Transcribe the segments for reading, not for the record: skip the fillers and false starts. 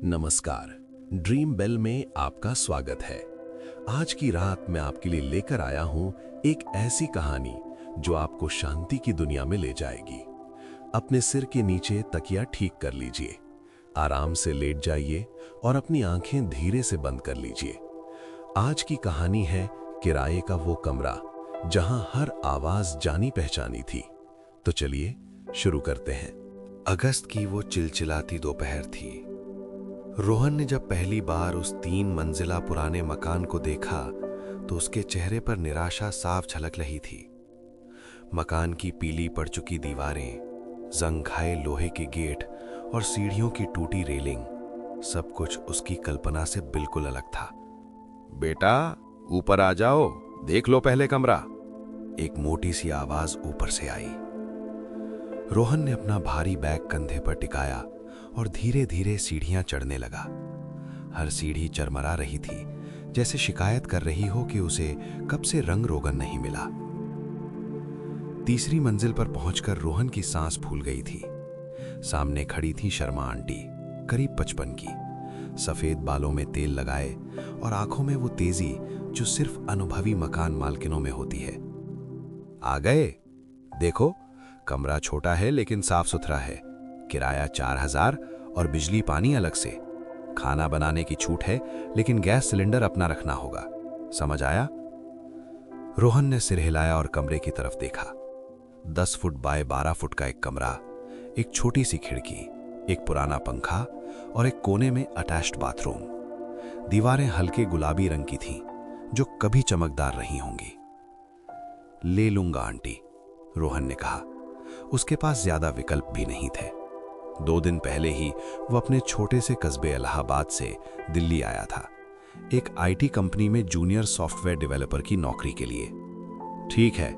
नमस्कार। Dream bell में आपका स्वागत है। आज की रात मैं आपके लिए लेकर आया हूं एक ऐसी कहानी जो आपको शांति की दुनिया में ले जाएगी। अपने सिर के नीचे तकिया ठीक कर लीजिए, आराम से लेट जाइए और अपनी आंखें धीरे से बंद कर लीजिए। आज की कहानी है किराए का वो कमरा जहां हर आवाज जानी पहचानी थी। तो चलिए शुरू करते हैं। अगस्त की वो चिलचिलाती दोपहर थी। रोहन ने जब पहली बार उस 3 मंजिला पुराने मकान को देखा तो उसके चेहरे पर निराशा साफ झलक रही थी। मकान की पीली पड़ चुकी दीवारें, जंग खाए लोहे के गेट और सीढ़ियों की टूटी रेलिंग, सब कुछ उसकी कल्पना से बिल्कुल अलग था। बेटा, ऊपर आ जाओ, देख लो पहले कमरा। एक मोटी सी आवाज ऊपर से आई। रोहन ने अपना भारी बैग कंधे पर टिकाया और धीरे धीरे सीढ़ियां चढ़ने लगा। हर सीढ़ी चरमरा रही थी, जैसे शिकायत कर रही हो कि उसे कब से रंग रोगन नहीं मिला। तीसरी मंजिल पर पहुंचकर रोहन की सांस फूल गई थी। सामने खड़ी थी शर्मा आंटी, करीब 55 की, सफेद बालों में तेल लगाए और आंखों में वो तेजी जो सिर्फ अनुभवी मकान मालकिनों में होती है। आ गए? देखो, कमरा छोटा है लेकिन साफ सुथरा है। किराया 4000 और बिजली पानी अलग से। खाना बनाने की छूट है लेकिन गैस सिलेंडर अपना रखना होगा। समझ आया? रोहन ने सिर हिलाया और कमरे की तरफ देखा। 10 फुट बाय 12 फुट का एक कमरा, एक छोटी सी खिड़की, एक पुराना पंखा और एक कोने में अटैच्ड बाथरूम। दीवारें हल्के गुलाबी रंग की थीं, जो कभी चमकदार रही होंगी। ले लूंगा आंटी, रोहन ने कहा। उसके पास ज्यादा विकल्प भी नहीं थे। 2 दिन पहले ही वो अपने छोटे से कस्बे इलाहाबाद से दिल्ली आया था, एक आईटी कंपनी में जूनियर सॉफ्टवेयर डेवलपर की नौकरी के लिए। ठीक है,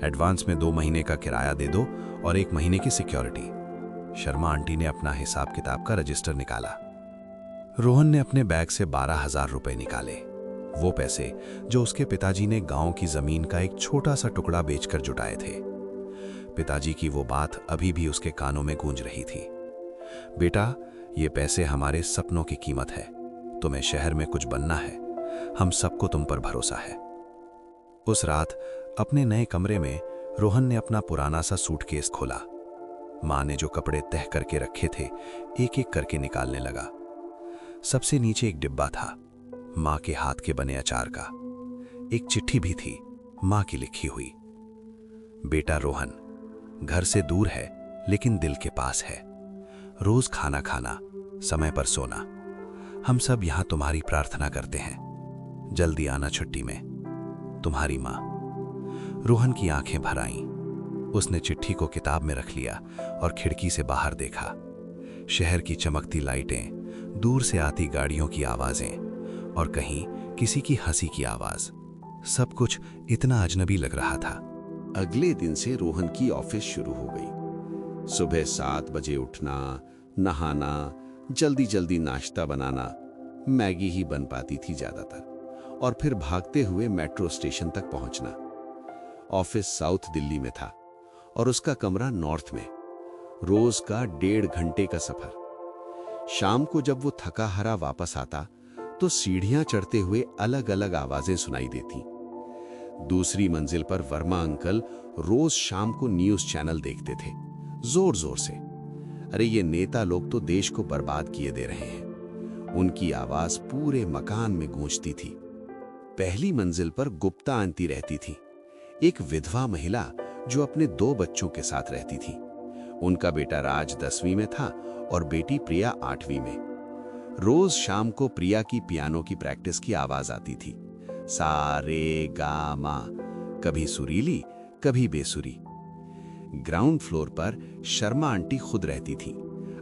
एडवांस में 2 महीने का किराया दे दो और 1 महीने की सिक्योरिटी। शर्मा आंटी ने अपना हिसाब किताब का रजिस्टर निकाला। रोहन ने अपने बैग से 12,000 रुपए निकाले, वो पैसे जो उसके पिताजी ने गांव की जमीन का एक छोटा सा टुकड़ा बेचकर जुटाए थे। पिताजी की वो बात अभी भी उसके कानों में गूंज रही थी। बेटा, ये पैसे हमारे सपनों की कीमत है। तुम्हें शहर में कुछ बनना है, हम सबको तुम पर भरोसा है। उस रात अपने नए कमरे में रोहन ने अपना पुराना सा सूटकेस खोला। मां ने जो कपड़े तह करके रखे थे, एक एक करके निकालने लगा। सबसे नीचे एक डिब्बा था, मां के हाथ के बने अचार का। एक चिट्ठी भी थी, मां की लिखी हुई। बेटा रोहन, घर से दूर है लेकिन दिल के पास है। रोज खाना खाना, समय पर सोना। हम सब यहां तुम्हारी प्रार्थना करते हैं। जल्दी आना छुट्टी में। तुम्हारी मां। रोहन की आंखें भर आईं। उसने चिट्ठी को किताब में रख लिया और खिड़की से बाहर देखा। शहर की चमकती लाइटें, दूर से आती गाड़ियों की आवाजें और कहीं किसी की हंसी की आवाज, सब कुछ इतना अजनबी लग रहा था। अगले दिन से रोहन की ऑफिस शुरू हो गई। सुबह 7 बजे उठना, नहाना, जल्दी जल्दी नाश्ता बनाना, मैगी ही बन पाती थी ज्यादातर, और फिर भागते हुए मेट्रो स्टेशन तक पहुंचना। ऑफिस साउथ दिल्ली में था और उसका कमरा नॉर्थ में। रोज का 1.5 घंटे का सफर। शाम को जब वो थका हारा वापस आता तो सीढ़ियां चढ़ते हुए अलग अलग आवाजें सुनाई देती। दूसरी मंजिल पर वर्मा अंकल रोज शाम को न्यूज चैनल देखते थे, जोर जोर से। अरे ये नेता लोग तो देश को बर्बाद किए दे रहे हैं। उनकी आवाज पूरे मकान में गूंजती थी। पहली मंजिल पर गुप्ता आंटी रहती थी, एक विधवा महिला जो अपने 2 बच्चों के साथ रहती थी। उनका बेटा राज 10वीं में था और बेटी प्रिया 8वीं में। रोज शाम को प्रिया की पियानो की प्रैक्टिस की आवाज आती थी, सा रे गा मा, कभी सुरीली कभी बेसुरी। ग्राउंड फ्लोर पर शर्मा आंटी खुद रहती थी,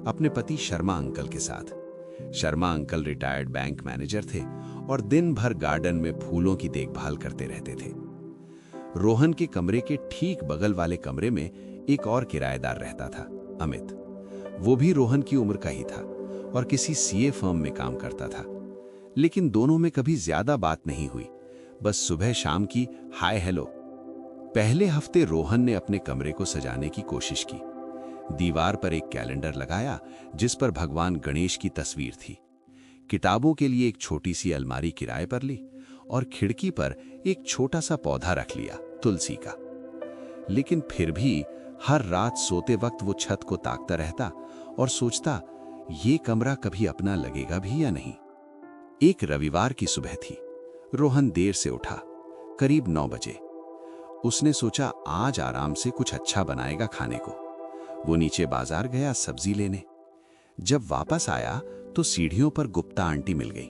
अपने पति शर्मा अंकल के साथ। Sharma uncle retired bank manager थे और दिन भर गार्डन में फूलों की देखभाल करते रहते थे। रोहन के कमरे के ठीक बगल वाले कमरे में एक और किराएदार रहता था, अमित। वो भी रोहन की उम्र का ही था और किसी सीए फर्म में काम करता था। लेकिन दोनों में कभी ज्यादा बात नहीं हुई, बस सुबह शाम की हाय हेलो। पहले हफ्ते रोहन ने अपने कमरे को सजाने की कोशिश की। दीवार पर एक कैलेंडर लगाया जिस पर भगवान गणेश की तस्वीर थी। किताबों के लिए एक छोटी सी अलमारी किराए पर ली और खिड़की पर एक छोटा सा पौधा रख लिया, तुलसी का। लेकिन फिर भी हर रात सोते वक्त वो छत को ताकता रहता और सोचता, ये कमरा कभी अपना लगेगा भी या नहीं। एक रविवार की सुबह थी। रोहन देर से उठा, करीब 9 बजे। उसने सोचा आज आराम से कुछ अच्छा बनाएगा खाने को। वो नीचे बाजार गया सब्जी लेने। जब वापस आया तो सीढ़ियों पर गुप्ता आंटी मिल गई।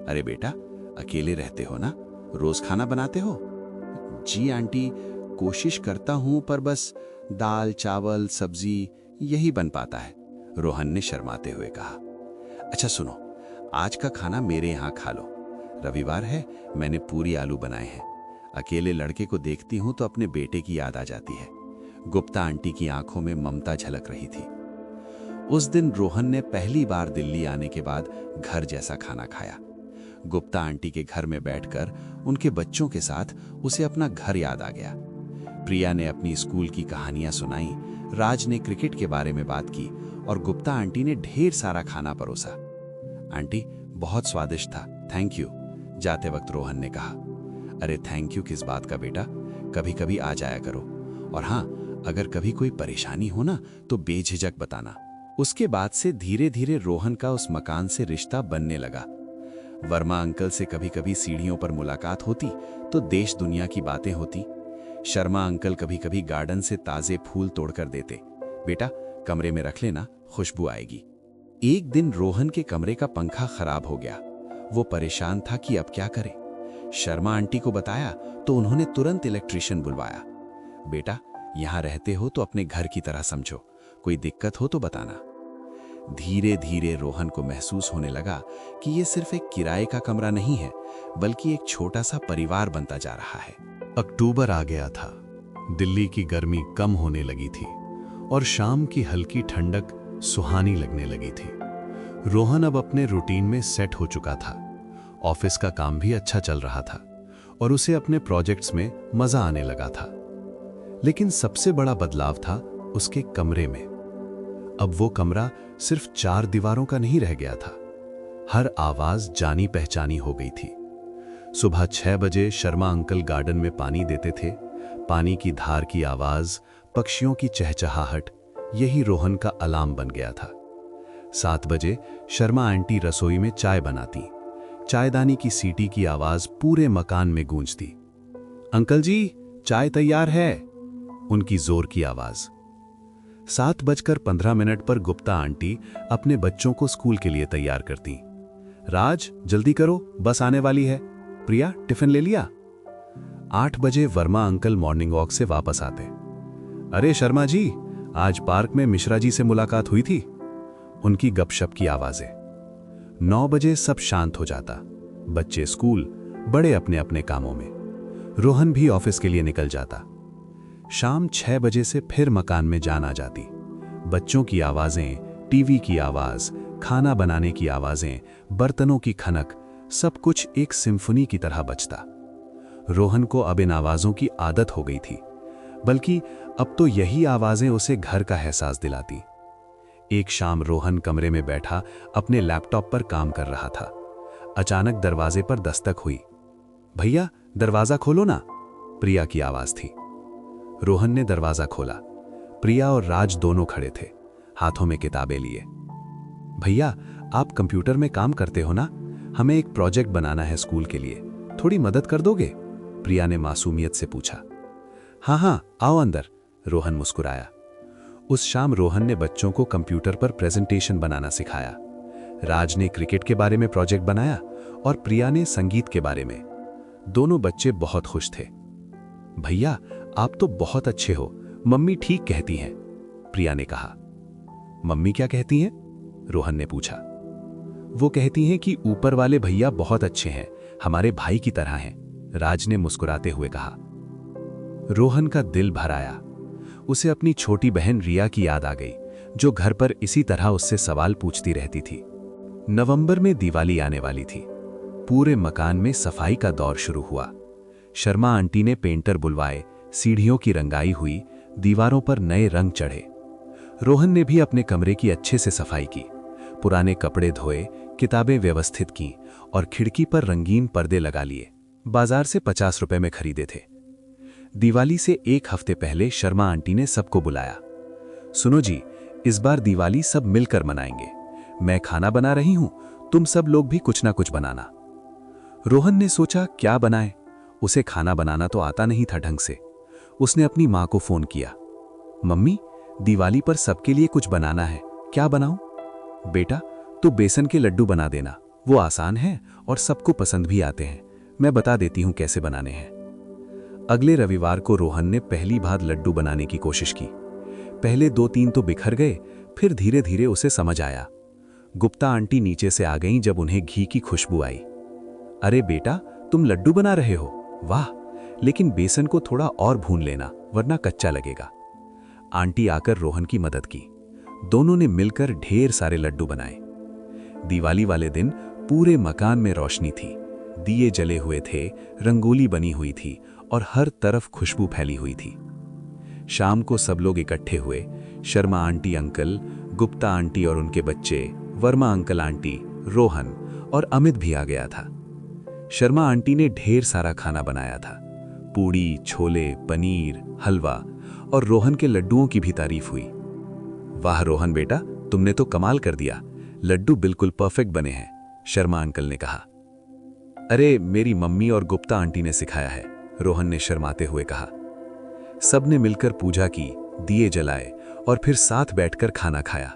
अरे बेटा, अकेले रहते हो ना, रोज खाना बनाते हो? जी आंटी, कोशिश करता हूं पर बस दाल चावल सब्जी यही बन पाता है, रोहन ने शर्माते हुए कहा। अच्छा सुनो, आज का खाना मेरे यहाँ खा लो। रविवार है, मैंने पूरी आलू बनाए हैं। अकेले लड़के को देखती हूं तो अपने बेटे की याद आ जाती है। गुप्ता आंटी की आंखों में ममता झलक रही थी। उस दिन रोहन ने पहली बार दिल्ली आने के बाद घर जैसा खाना खाया। गुप्ता आंटी के घर में बैठकर उनके बच्चों के साथ उसे अपना घर याद आ गया। प्रिया ने अपनी स्कूल की कहानियां सुनाई, राज ने क्रिकेट के बारे में बात की और गुप्ता आंटी ने ढेर सारा खाना परोसा। आंटी, बहुत स्वादिष्ट था, थैंक यू, जाते वक्त रोहन ने कहा। अरे थैंक यू किस बात का बेटा, कभी कभी आ जाया करो। और हाँ, अगर कभी कोई परेशानी हो ना तो बेझिझक बताना। उसके बाद से धीरे धीरे रोहन का उस मकान से रिश्ता बनने लगा। वर्मा अंकल से कभी कभी सीढ़ियों पर मुलाकात होती तो देश दुनिया की बातें होती। शर्मा अंकल कभी कभी गार्डन से ताजे फूल तोड़कर देते, बेटा कमरे में रख लेना, खुशबू आएगी। एक दिन रोहन के कमरे का पंखा खराब हो गया। वो परेशान था कि अब क्या करे। शर्मा आंटी को बताया तो उन्होंने तुरंत इलेक्ट्रीशियन बुलवाया। बेटा, यहाँ रहते हो तो अपने घर की तरह समझो, कोई दिक्कत हो तो बताना। धीरे धीरे रोहन को महसूस होने लगा कि ये सिर्फ एक किराए का कमरा नहीं है, बल्कि एक छोटा सा परिवार बनता जा रहा है। अक्टूबर आ गया था। दिल्ली की गर्मी कम होने लगी थी और शाम की हल्की ठंडक सुहानी लगने लगी थी। रोहन अब अपने रूटीन में सेट हो चुका था। ऑफिस का काम भी अच्छा चल रहा था और उसे अपने प्रोजेक्ट्स में मजा आने लगा था। लेकिन सबसे बड़ा बदलाव था उसके कमरे में। अब वो कमरा सिर्फ 4 दीवारों का नहीं रह गया था। हर आवाज जानी पहचानी हो गई थी। सुबह 6 बजे शर्मा अंकल गार्डन में पानी देते थे। पानी की धार की आवाज, पक्षियों की चहचहाहट, यही रोहन का अलार्म बन गया था। 7 बजे शर्मा आंटी रसोई में चाय बनाती। चायदानी की सीटी की आवाज पूरे मकान में गूंजती। अंकल जी, चाय तैयार है, उनकी जोर की आवाज। 7:15 पर गुप्ता आंटी अपने बच्चों को स्कूल के लिए तैयार करती। राज, जल्दी करो, बस आने वाली है। प्रिया, टिफिन ले लिया? 8 बजे वर्मा अंकल मॉर्निंग वॉक से वापस आते। अरे शर्मा जी, आज पार्क में मिश्रा जी से मुलाकात हुई थी, उनकी गपशप की आवाजें। 9 बजे सब शांत हो जाता। बच्चे स्कूल, बड़े अपने अपने कामों में। रोहन भी ऑफिस के लिए निकल जाता। शाम 6 बजे से फिर मकान में जान आ जाती। बच्चों की आवाजें, टीवी की आवाज, खाना बनाने की आवाजें, बर्तनों की खनक, सब कुछ एक सिम्फनी की तरह बजता। रोहन को अब इन आवाजों की आदत हो गई थी, बल्कि अब तो यही आवाजें उसे घर का एहसास दिलाती। एक शाम रोहन कमरे में बैठा अपने लैपटॉप पर काम कर रहा था। अचानक दरवाजे पर दस्तक हुई। भैया, दरवाजा खोलो ना, प्रिया की आवाज थी। रोहन ने दरवाजा खोला। प्रिया और राज दोनों खड़े थे, हाथों में किताबें लिए। भैया, आप कंप्यूटर में काम करते हो ना? हमें एक प्रोजेक्ट बनाना है स्कूल के लिए, थोड़ी मदद कर दोगे? प्रिया ने मासूमियत से पूछा। हाँ हाँ, आओ अंदर, रोहन मुस्कुराया। उस शाम रोहन ने बच्चों को कंप्यूटर पर प्रेजेंटेशन बनाना सिखाया। राज ने क्रिकेट के बारे में प्रोजेक्ट बनाया और प्रिया ने संगीत के बारे में। दोनों बच्चे बहुत खुश थे। भैया, आप तो बहुत अच्छे हो, मम्मी ठीक कहती हैं, प्रिया ने कहा। मम्मी क्या कहती हैं? रोहन ने पूछा। वो कहती हैं कि ऊपर वाले भैया बहुत अच्छे हैं, हमारे भाई की तरह हैं, राज ने मुस्कुराते हुए कहा। रोहन का दिल भर आया। उसे अपनी छोटी बहन रिया की याद आ गई, जो घर पर इसी तरह उससे सवाल पूछती रहती थी। नवंबर में दिवाली आने वाली थी। पूरे मकान में सफाई का दौर शुरू हुआ। शर्मा आंटी ने पेंटर बुलवाए, सीढ़ियों की रंगाई हुई, दीवारों पर नए रंग चढ़े। रोहन ने भी अपने कमरे की अच्छे से सफाई की, पुराने कपड़े धोए, किताबें व्यवस्थित की और खिड़की पर रंगीन पर्दे लगा लिए। बाजार से 50 रुपए में खरीदे थे। दिवाली से 1 हफ्ते पहले शर्मा आंटी ने सबको बुलाया। सुनो जी, इस बार दिवाली सब मिलकर मनाएंगे। मैं खाना बना रही हूं, तुम सब लोग भी कुछ ना कुछ बनाना। रोहन ने सोचा क्या बनाए, उसे खाना बनाना तो आता नहीं था ढंग से। उसने अपनी माँ को फोन किया, मम्मी दिवाली पर सबके लिए कुछ बनाना है, क्या बनाऊं? बेटा तू बेसन के लड्डू बना देना, वो आसान है और सबको पसंद भी आते हैं। मैं बता देती हूं कैसे बनाने हैं। अगले रविवार को रोहन ने पहली बार लड्डू बनाने की कोशिश की। पहले 2-3 तो बिखर गए, फिर धीरे धीरे उसे समझ आया। गुप्ता आंटी नीचे से आ गईं जब उन्हें घी की खुशबू आई। अरे बेटा तुम लड्डू बना रहे हो, वाह, लेकिन बेसन को थोड़ा और भून लेना वरना कच्चा लगेगा। आंटी आकर रोहन की मदद की। दोनों ने मिलकर ढेर सारे लड्डू बनाए। दिवाली वाले दिन पूरे मकान में रोशनी थी, दिए जले हुए थे, रंगोली बनी हुई थी और हर तरफ खुशबू फैली हुई थी। शाम को सब लोग इकट्ठे हुए। Sharma aunty uncle, Gupta aunty और उनके बच्चे, वर्मा अंकल आंटी, रोहन और अमित भी आ गया था। शर्मा आंटी ने ढेर सारा खाना बनाया था, पूड़ी, छोले, पनीर, हलवा और रोहन के लड्डुओं की भी तारीफ हुई। वाह रोहन बेटा, तुमने तो कमाल कर दिया, लड्डू बिल्कुल परफेक्ट बने हैं, शर्मा अंकल ने कहा। अरे मेरी मम्मी और गुप्ता आंटी ने सिखाया है, रोहन ने शर्माते हुए कहा। सबने मिलकर पूजा की, दिए जलाए और फिर साथ बैठकर खाना खाया।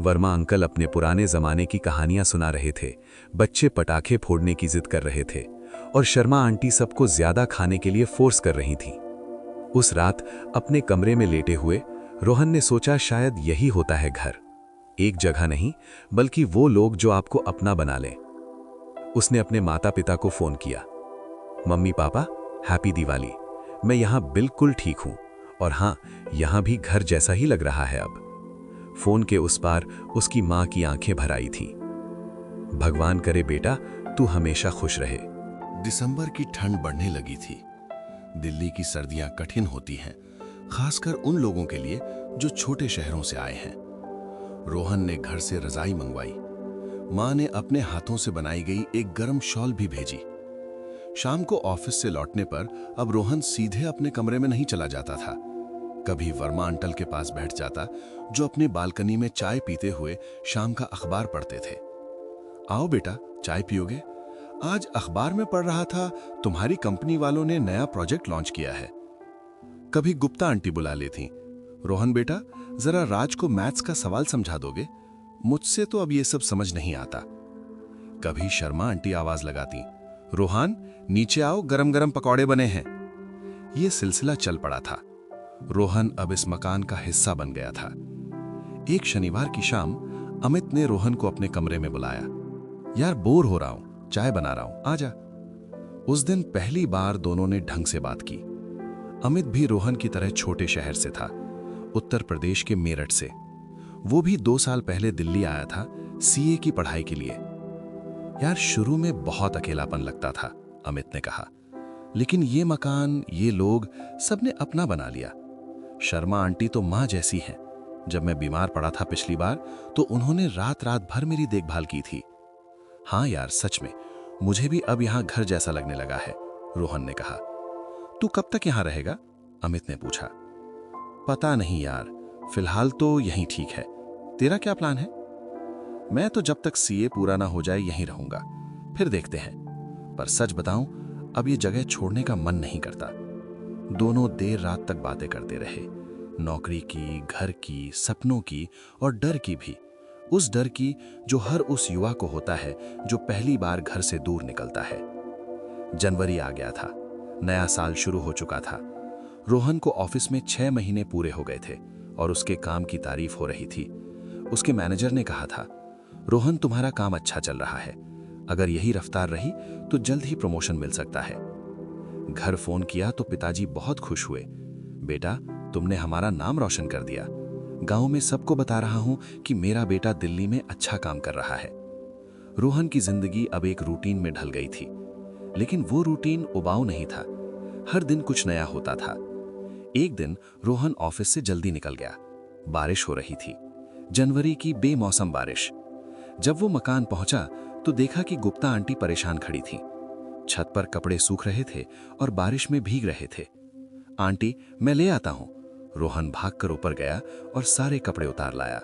वर्मा अंकल अपने पुराने जमाने की कहानियां सुना रहे थे, बच्चे पटाखे फोड़ने की जिद कर रहे थे और शर्मा आंटी सबको ज्यादा खाने के लिए फोर्स कर रही थी। उस रात अपने कमरे में लेटे हुए रोहन ने सोचा शायद यही होता है घर, एक जगह नहीं बल्कि वो लोग जो आपको अपना बना लें। उसने अपने माता पिता को फोन किया, मम्मी पापा हैप्पी दिवाली, मैं यहाँ बिल्कुल ठीक हूँ और हाँ, यहाँ भी घर जैसा ही लग रहा है अब। फोन के उस पार उसकी माँ की आंखें भर आई थीं। भगवान करे बेटा तू हमेशा खुश रहे। दिसंबर की ठंड बढ़ने लगी थी। दिल्ली की सर्दियां कठिन होती हैं, खासकर उन लोगों के लिए जो छोटे शहरों से आए हैं। रोहन ने घर से रजाई मंगवाई। माँ ने अपने हाथों से बनाई गई एक गर्म शॉल भी भेजी। शाम को ऑफिस से लौटने पर अब रोहन सीधे अपने कमरे में नहीं चला जाता था। कभी वर्मा अंकल के पास बैठ जाता, जो अपने बालकनी में चाय पीते हुए शाम का अखबार पढ़ते थे। आओ बेटा, चाय पियोगे? आज अखबार में पढ़ रहा था तुम्हारी कंपनी वालों ने नया प्रोजेक्ट लॉन्च किया है। कभी गुप्ता आंटी बुला लेती, रोहन बेटा जरा राज को मैथ्स का सवाल समझा दोगे? मुझसे तो अब ये सब समझ नहीं आता। कभी शर्मा आंटी आवाज लगाती, रोहन नीचे आओ, गरम गरम पकौड़े बने हैं। ये सिलसिला चल पड़ा था। रोहन अब इस मकान का हिस्सा बन गया था। एक शनिवार की शाम अमित ने रोहन को अपने कमरे में बुलाया। यार बोर हो रहा हूं, चाय बना रहा हूं, आजा। उस दिन पहली बार दोनों ने ढंग से बात की। अमित भी रोहन की तरह छोटे शहर से था, उत्तर प्रदेश के मेरठ से। वो भी 2 साल पहले दिल्ली आया था सीए की पढ़ाई के लिए। यार शुरू में बहुत अकेलापन लगता था, अमित ने कहा, लेकिन ये मकान, ये लोग, सबने अपना बना लिया। शर्मा आंटी तो माँ जैसी हैं। जब मैं बीमार पड़ा था पिछली बार तो उन्होंने रात रात भर मेरी देखभाल की थी। हाँ यार सच में मुझे भी अब यहाँ घर जैसा लगने लगा है, रोहन ने कहा। तू कब तक यहाँ रहेगा? अमित ने पूछा। पता नहीं यार, फिलहाल तो यहीं ठीक है। तेरा क्या प्लान है? मैं तो जब तक सीए पूरा ना हो जाए यहीं रहूंगा, फिर देखते हैं। पर सच बताऊं, अब ये जगह छोड़ने का मन नहीं करता। दोनों देर रात तक बातें करते रहे, नौकरी की, घर की, सपनों की और डर की भी। उस डर की जो हर उस युवा को होता है जो पहली बार घर से दूर निकलता है। जनवरी आ गया था, नया साल शुरू हो चुका था। रोहन को ऑफिस में 6 महीने पूरे हो गए थे और उसके काम की तारीफ हो रही थी। उसके मैनेजर ने कहा था, रोहन तुम्हारा काम अच्छा चल रहा है, अगर यही रफ्तार रही तो जल्द ही प्रमोशन मिल सकता है। घर फोन किया तो पिताजी बहुत खुश हुए। बेटा तुमने हमारा नाम रोशन कर दिया। गांव में सबको बता रहा हूं कि मेरा बेटा दिल्ली में अच्छा काम कर रहा है। रोहन की जिंदगी अब एक रूटीन में ढल गई थी, लेकिन वो रूटीन उबाऊ नहीं था। हर दिन कुछ नया होता था। एक दिन रोहन ऑफिस से जल्दी निकल गया। बारिश हो रही थी, जनवरी की बेमौसम बारिश। जब वो मकान पहुंचा तो देखा कि गुप्ता आंटी परेशान खड़ी थी। छत पर कपड़े सूख रहे थे और बारिश में भीग रहे थे। आंटी, मैं ले आता हूं। रोहन भागकर ऊपर गया और सारे कपड़े उतार लाया।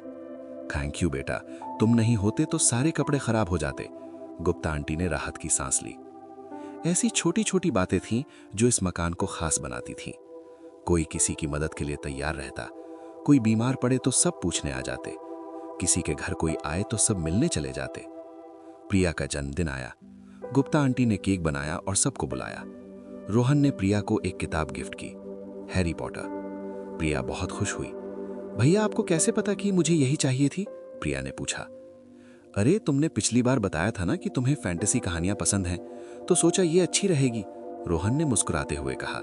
थैंक यू बेटा, तुम नहीं होते तो सारे कपड़े खराब हो जाते। गुप्ता आंटी ने राहत की सांस ली। ऐसी छोटी छोटी बातें थीं जो इस मकान को खास बनाती थीं। कोई किसी की मदद के लिए तैयार रहता, कोई बीमार पड़े तो सब पूछने आ जाते, किसी के घर कोई आए तो सब मिलने चले जाते। प्रिया का जन्मदिन आया। गुप्ता आंटी ने केक बनाया और सबको बुलाया। रोहन ने प्रिया को एक किताब गिफ्ट की, हैरी पॉटर। प्रिया बहुत खुश हुई। भैया, आपको कैसे पता कि मुझे यही चाहिए थी? प्रिया ने पूछा। अरे, तुमने पिछली बार बताया था ना कि तुम्हें फैंटेसी कहानियां पसंद हैं, तो सोचा ये अच्छी रहेगी, रोहन ने मुस्कुराते हुए कहा।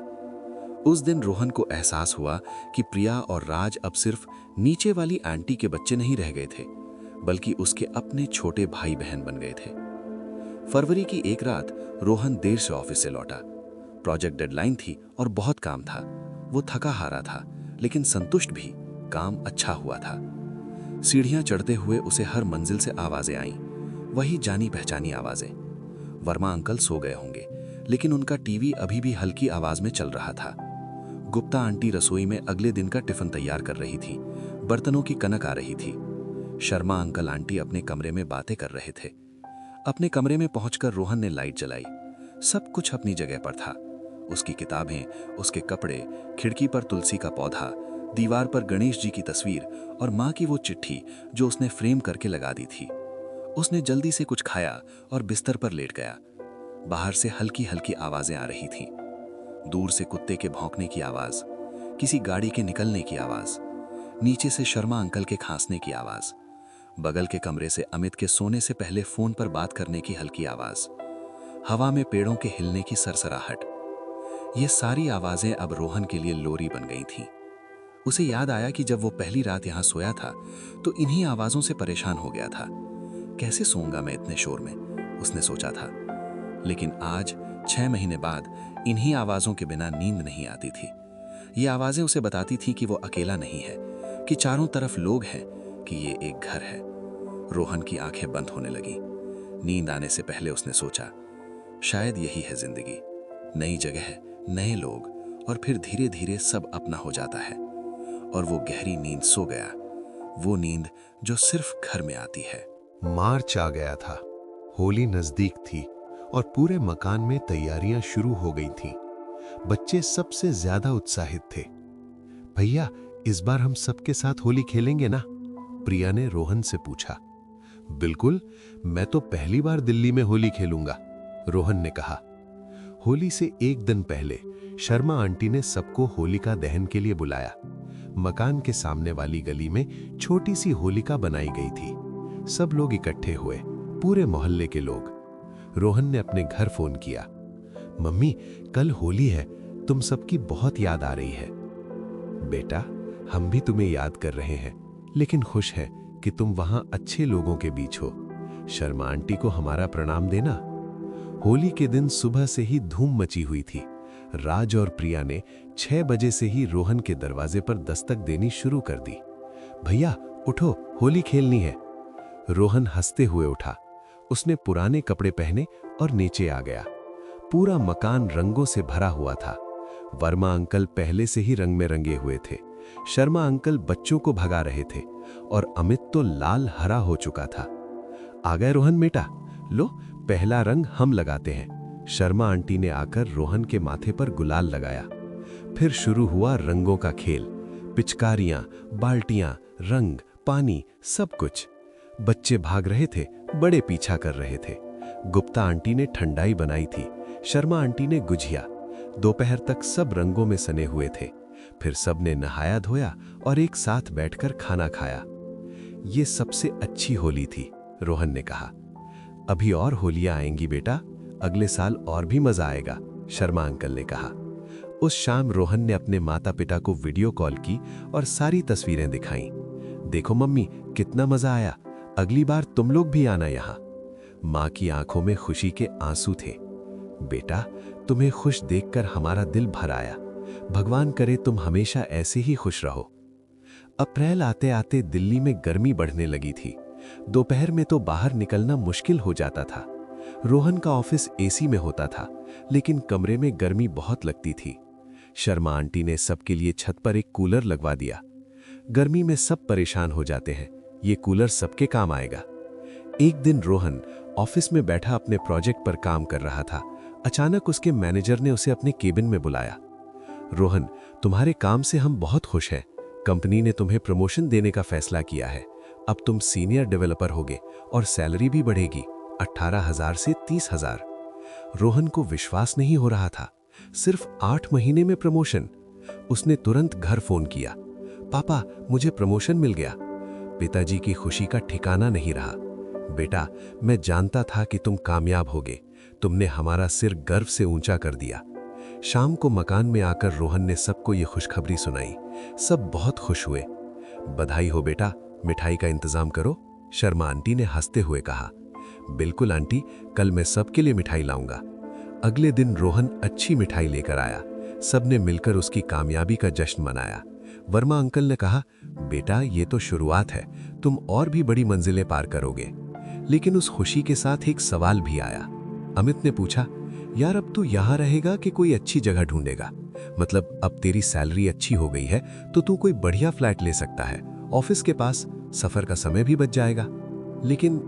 उस दिन रोहन को एहसास हुआ कि प्रिया और राज अब सिर्फ नीचे वाली आंटी के बच्चे नहीं रह गए थे, बल्कि उसके अपने छोटे भाई बहन बन गए थे। फरवरी की एक रात रोहन देर से ऑफिस से लौटा। प्रोजेक्ट डेडलाइन थी और बहुत काम था। वो थका हारा था, लेकिन संतुष्ट भी। काम अच्छा हुआ था। सीढ़ियां चढ़ते हुए उसे हर मंजिल से आवाजें आईं, वही जानी पहचानी आवाजें। वर्मा अंकल सो गए होंगे, लेकिन उनका टीवी अभी भी हल्की आवाज में चल रहा था। गुप्ता आंटी रसोई में अगले दिन का टिफिन तैयार कर रही थी। बर्तनों की कनक आ रही थी। शर्मा अंकल आंटी अपने कमरे में बातें कर रहे थे। अपने कमरे में पहुंचकर रोहन ने लाइट जलाई। सब कुछ अपनी जगह पर था। उसकी किताबें, उसके कपड़े, खिड़की पर तुलसी का पौधा, दीवार पर गणेश जी की तस्वीर और माँ की वो चिट्ठी जो उसने फ्रेम करके लगा दी थी। उसने जल्दी से कुछ खाया और बिस्तर पर लेट गया। बाहर से हल्की हल्की आवाजें आ रही थीं। दूर से कुत्ते के भौंकने की आवाज, किसी गाड़ी के निकलने की आवाज, नीचे से शर्मा अंकल के खांसने की आवाज, बगल के कमरे से अमित के सोने से पहले फोन पर बात करने की हल्की आवाज, हवा में पेड़ों के हिलने की सरसराहट। ये सारी आवाजें अब रोहन के लिए लोरी बन गई थीं। उसे याद आया कि जब वो पहली रात यहां सोया था तो इन्हीं आवाजों से परेशान हो गया था। कैसे सोऊंगा मैं इतने शोर में, उसने सोचा था। लेकिन आज 6 महीने बाद इन्हीं आवाजों के बिना नींद नहीं आती थी। ये आवाजें उसे बताती थीं कि वो अकेला नहीं है, कि चारों तरफ लोग हैं, कि ये एक घर है। रोहन की आंखें बंद होने लगी। नींद आने से पहले उसने सोचा, शायद यही है जिंदगी। नई जगह, नए लोग, और फिर धीरे धीरे सब अपना हो जाता है। और वो गहरी नींद सो गया, वो नींद जो सिर्फ घर में आती है। मार्च आ गया था। होली नजदीक थी और पूरे मकान में तैयारियां शुरू हो गई थीं। बच्चे सबसे ज्यादा उत्साहित थे। भैया, इस बार हम सबके साथ होली खेलेंगे ना? प्रिया ने रोहन से पूछा। बिल्कुल, मैं तो पहली बार दिल्ली में होली खेलूंगा, रोहन ने कहा। होली से एक दिन पहले शर्मा आंटी ने सबको होलिका दहन के लिए बुलाया। मकान के सामने वाली गली में छोटी सी होलिका बनाई गई थी। सब लोग इकट्ठे हुए, पूरे मोहल्ले के लोग। रोहन ने अपने घर फोन किया। मम्मी, कल होली है, तुम सबकी बहुत याद आ रही है। बेटा, हम भी तुम्हें याद कर रहे हैं, लेकिन खुश हैं कि तुम वहां अच्छे लोगों के बीच हो। शर्मा आंटी को हमारा प्रणाम देना। होली के दिन सुबह से ही धूम मची हुई थी। राज और प्रिया ने 6 बजे से ही रोहन के दरवाजे पर दस्तक देनी शुरू कर दी। भैया उठो, होली खेलनी है। रोहन हंसते हुए उठा। उसने पुराने कपड़े पहने और नीचे आ गया। पूरा मकान रंगों से भरा हुआ था। वर्मा अंकल पहले से ही रंग में रंगे हुए थे। शर्मा अंकल बच्चों को भगा रहे थे और अमित तो लाल हरा हो चुका था। आ गए रोहन बेटा, लो पहला रंग हम लगाते हैं। शर्मा आंटी ने आकर रोहन के माथे पर गुलाल लगाया। फिर शुरू हुआ रंगों का खेल। पिचकारियां, बाल्टियां, रंग, पानी, सब कुछ। बच्चे भाग रहे थे, बड़े पीछा कर रहे थे। गुप्ता आंटी ने ठंडाई बनाई थी, शर्मा आंटी ने गुझिया। दोपहर तक सब रंगों में सने हुए थे। फिर सबने नहाया धोया और एक साथ बैठकर खाना खाया। ये सबसे अच्छी होली थी, रोहन ने कहा। अभी और होलियां आएंगी बेटा, अगले साल और भी मजा आएगा, शर्मा अंकल ने कहा। उस शाम रोहन ने अपने माता पिता को वीडियो कॉल की और सारी तस्वीरें दिखाईं। देखो मम्मी, कितना मजा आया, अगली बार तुम लोग भी आना यहाँ। माँ की आंखों में खुशी के आंसू थे। बेटा, तुम्हें खुश देखकर हमारा दिल भर आया। भगवान करे तुम हमेशा ऐसे ही खुश रहो। अप्रैल आते आते दिल्ली में गर्मी बढ़ने लगी थी। दोपहर में तो बाहर निकलना मुश्किल हो जाता था। रोहन का ऑफिस एसी में होता था, लेकिन कमरे में गर्मी बहुत लगती थी। शर्मा आंटी ने सबके लिए छत पर एक कूलर लगवा दिया। गर्मी में सब परेशान हो जाते हैं, ये कूलर सबके काम आएगा। एक दिन रोहन ऑफिस में बैठा अपने प्रोजेक्ट पर काम कर रहा था। अचानक उसके मैनेजर ने उसे अपने केबिन में बुलाया। रोहन, तुम्हारे काम से हम बहुत खुश हैं। कंपनी ने तुम्हें प्रमोशन देने का फैसला किया है। अब तुम सीनियर डेवलपर होगे और सैलरी भी बढ़ेगी, 18,000 से 30,000। रोहन को विश्वास नहीं हो रहा था। सिर्फ 8 महीने में प्रमोशन। उसने तुरंत घर फोन किया। पापा, मुझे प्रमोशन मिल गया। पिताजी की खुशी का ठिकाना नहीं रहा। बेटा, मैं जानता था कि तुम कामयाब होगे। तुमने हमारा सिर गर्व से ऊंचा कर दिया। शाम को मकान में आकर रोहन ने सबको ये खुशखबरी सुनाई। सब बहुत खुश हुए। बधाई हो बेटा, मिठाई का इंतजाम करो, शर्मा आंटी ने हंसते हुए कहा। बिल्कुल आंटी, कल मैं सबके लिए मिठाई लाऊंगा। अगले दिन रोहन अच्छी मिठाई लेकर आया। सबने मिलकर उसकी कामयाबी का जश्न मनाया। वर्मा अंकल ने कहा, बेटा ये तो शुरुआत है, तुम और भी बड़ी मंजिलें पार करोगे। लेकिन उस खुशी के साथ एक सवाल भी आया। अमित ने पूछा, यार अब तू यहाँ रहेगा कि कोई अच्छी जगह ढूंढेगा? मतलब अब तेरी सैलरी अच्छी हो गई है तो तू कोई बढ़िया फ्लैट ले सकता है, ऑफिस के पास, सफर का समय भी बच जाएगा। लेकिन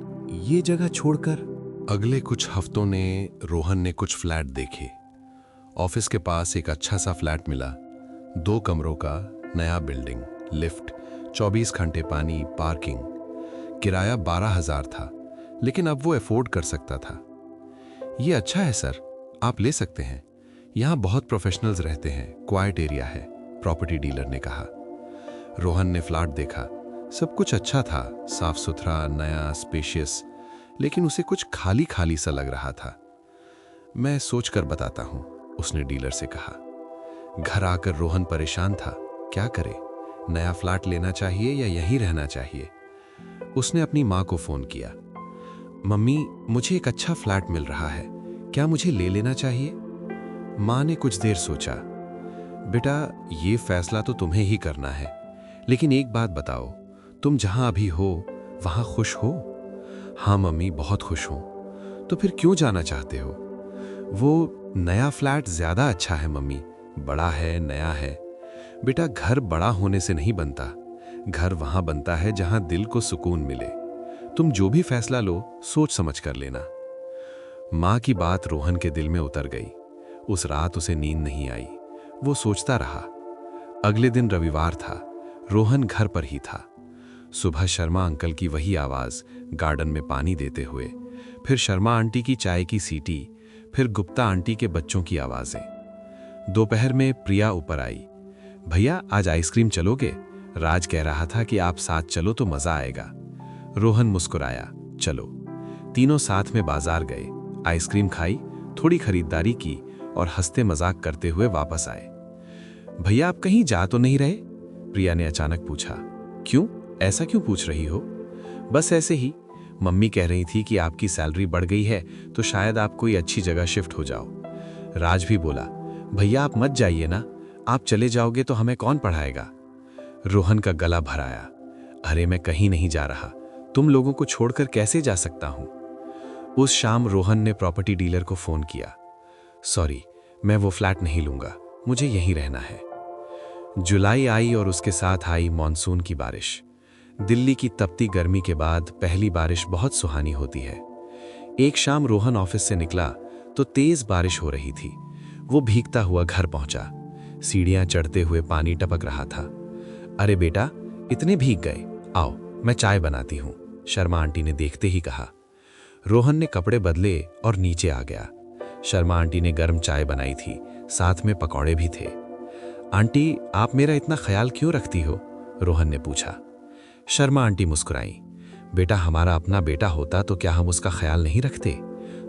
ये जगह छोड़कर अगले कुछ हफ्तों ने रोहन ने कुछ फ्लैट देखे। ऑफिस के पास एक अच्छा सा फ्लैट मिला, 2 कमरों का, नया बिल्डिंग, लिफ्ट, 24 घंटे पानी, पार्किंग। किराया 12,000 था, लेकिन अब वो अफोर्ड कर सकता था। ये अच्छा है सर, आप ले सकते हैं। यहाँ बहुत प्रोफेशनल्स रहते हैं, क्वाइट एरिया है, प्रॉपर्टी डीलर ने कहा। रोहन ने फ्लैट देखा। सब कुछ अच्छा था, साफ सुथरा, नया, स्पेशियस, लेकिन उसे कुछ खाली खाली सा लग रहा था। मैं सोचकर बताता हूँ, उसने डीलर से कहा। घर आकर रोहन परेशान था, क्या करे, नया फ्लैट लेना चाहिए या यहीं रहना चाहिए। उसने अपनी माँ को फोन किया। मम्मी, मुझे एक अच्छा फ्लैट मिल रहा है, क्या मुझे ले लेना चाहिए? माँ ने कुछ देर सोचा। बेटा, ये फैसला तो तुम्हें ही करना है, लेकिन एक बात बताओ, तुम जहां अभी हो वहां खुश हो? हाँ मम्मी, बहुत खुश हूं। तो फिर क्यों जाना चाहते हो? वो नया फ्लैट ज्यादा अच्छा है मम्मी, बड़ा है, नया है। बेटा, घर बड़ा होने से नहीं बनता, घर वहां बनता है जहां दिल को सुकून मिले। तुम जो भी फैसला लो, सोच समझ कर लेना। माँ की बात रोहन के दिल में उतर गई। उस रात उसे नींद नहीं आई, वो सोचता रहा। अगले दिन रविवार था, रोहन घर पर ही था। सुबह शर्मा अंकल की वही आवाज गार्डन में पानी देते हुए, फिर शर्मा आंटी की चाय की सीटी, फिर गुप्ता आंटी के बच्चों की आवाजें। दोपहर में प्रिया ऊपर आई। भैया, आज आइसक्रीम चलोगे? राज कह रहा था कि आप साथ चलो तो मजा आएगा। रोहन मुस्कुराया, चलो। तीनों साथ में बाजार गए, आइसक्रीम खाई, थोड़ी खरीदारी की और हंसते मजाक करते हुए वापस आए। भैया, आप कहीं जा तो नहीं रहे? प्रिया ने अचानक पूछा। क्यों, ऐसा क्यों पूछ रही हो? बस ऐसे ही, मम्मी कह रही थी कि आपकी सैलरी बढ़ गई है तो शायद आप कोई अच्छी जगह शिफ्ट हो जाओ। राज भी बोला, भैया आप मत जाइए ना, आप चले जाओगे तो हमें कौन पढ़ाएगा? रोहन का गला भर आया। अरे मैं कहीं नहीं जा रहा, तुम लोगों को छोड़कर कैसे जा सकता हूं? उस शाम रोहन ने प्रॉपर्टी डीलर को फोन किया। सॉरी, मैं वो फ्लैट नहीं लूंगा, मुझे यहीं रहना है। जुलाई आई और उसके साथ आई मॉनसून की बारिश। दिल्ली की तपती गर्मी के बाद पहली बारिश बहुत सुहानी होती है। एक शाम रोहन ऑफिस से निकला तो तेज बारिश हो रही थी। वो भीगता हुआ घर पहुंचा। सीढ़ियां चढ़ते हुए पानी टपक रहा था। अरे बेटा, इतने भीग गए, आओ मैं चाय बनाती हूं, शर्मा आंटी ने देखते ही कहा। रोहन ने कपड़े बदले और नीचे आ गया। शर्मा आंटी ने गर्म चाय बनाई थी, साथ में पकौड़े भी थे। आंटी, आप मेरा इतना ख्याल क्यों रखती हो? रोहन ने पूछा। शर्मा आंटी मुस्कुराई। बेटा, हमारा अपना बेटा होता तो क्या हम उसका ख्याल नहीं रखते?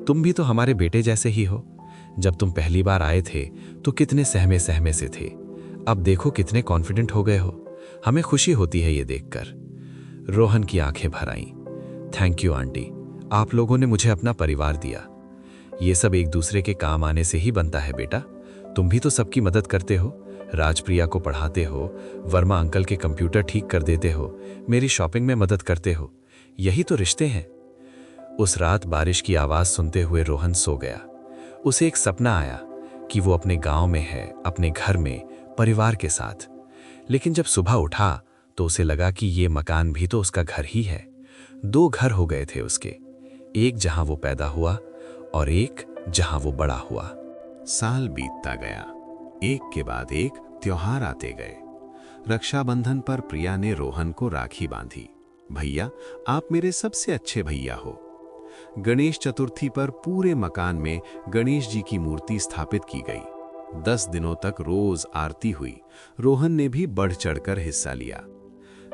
तुम भी तो हमारे बेटे जैसे ही हो। जब तुम पहली बार आए थे तो कितने सहमे सहमे से थे, अब देखो कितने कॉन्फिडेंट हो गए हो। हमें खुशी होती है ये देखकर। रोहन की आंखें भर आईं। थैंक यू आंटी, आप लोगों ने मुझे अपना परिवार दिया। ये सब एक दूसरे के काम आने से ही बनता है बेटा। तुम भी तो सबकी मदद करते हो, राजप्रिया को पढ़ाते हो, वर्मा अंकल के कंप्यूटर ठीक कर देते हो, मेरी शॉपिंग में मदद करते हो। यही तो रिश्ते हैं। उस रात बारिश की आवाज सुनते हुए रोहन सो गया। उसे एक सपना आया कि वो अपने गांव में है, अपने घर में, परिवार के साथ। लेकिन जब सुबह उठा तो उसे लगा कि ये मकान भी तो उसका घर ही है। 2 घर हो गए थे उसके, एक जहां वो पैदा हुआ और एक जहां वो बड़ा हुआ। साल बीतता गया, एक के बाद एक त्योहार आते गए। रक्षाबंधन पर प्रिया ने रोहन को राखी बांधी। भैया, आप मेरे सबसे अच्छे भैया हो। गणेश चतुर्थी पर पूरे मकान में गणेश जी की मूर्ति स्थापित की गई। 10 दिनों तक रोज आरती हुई। रोहन ने भी बढ़ चढ़कर हिस्सा लिया।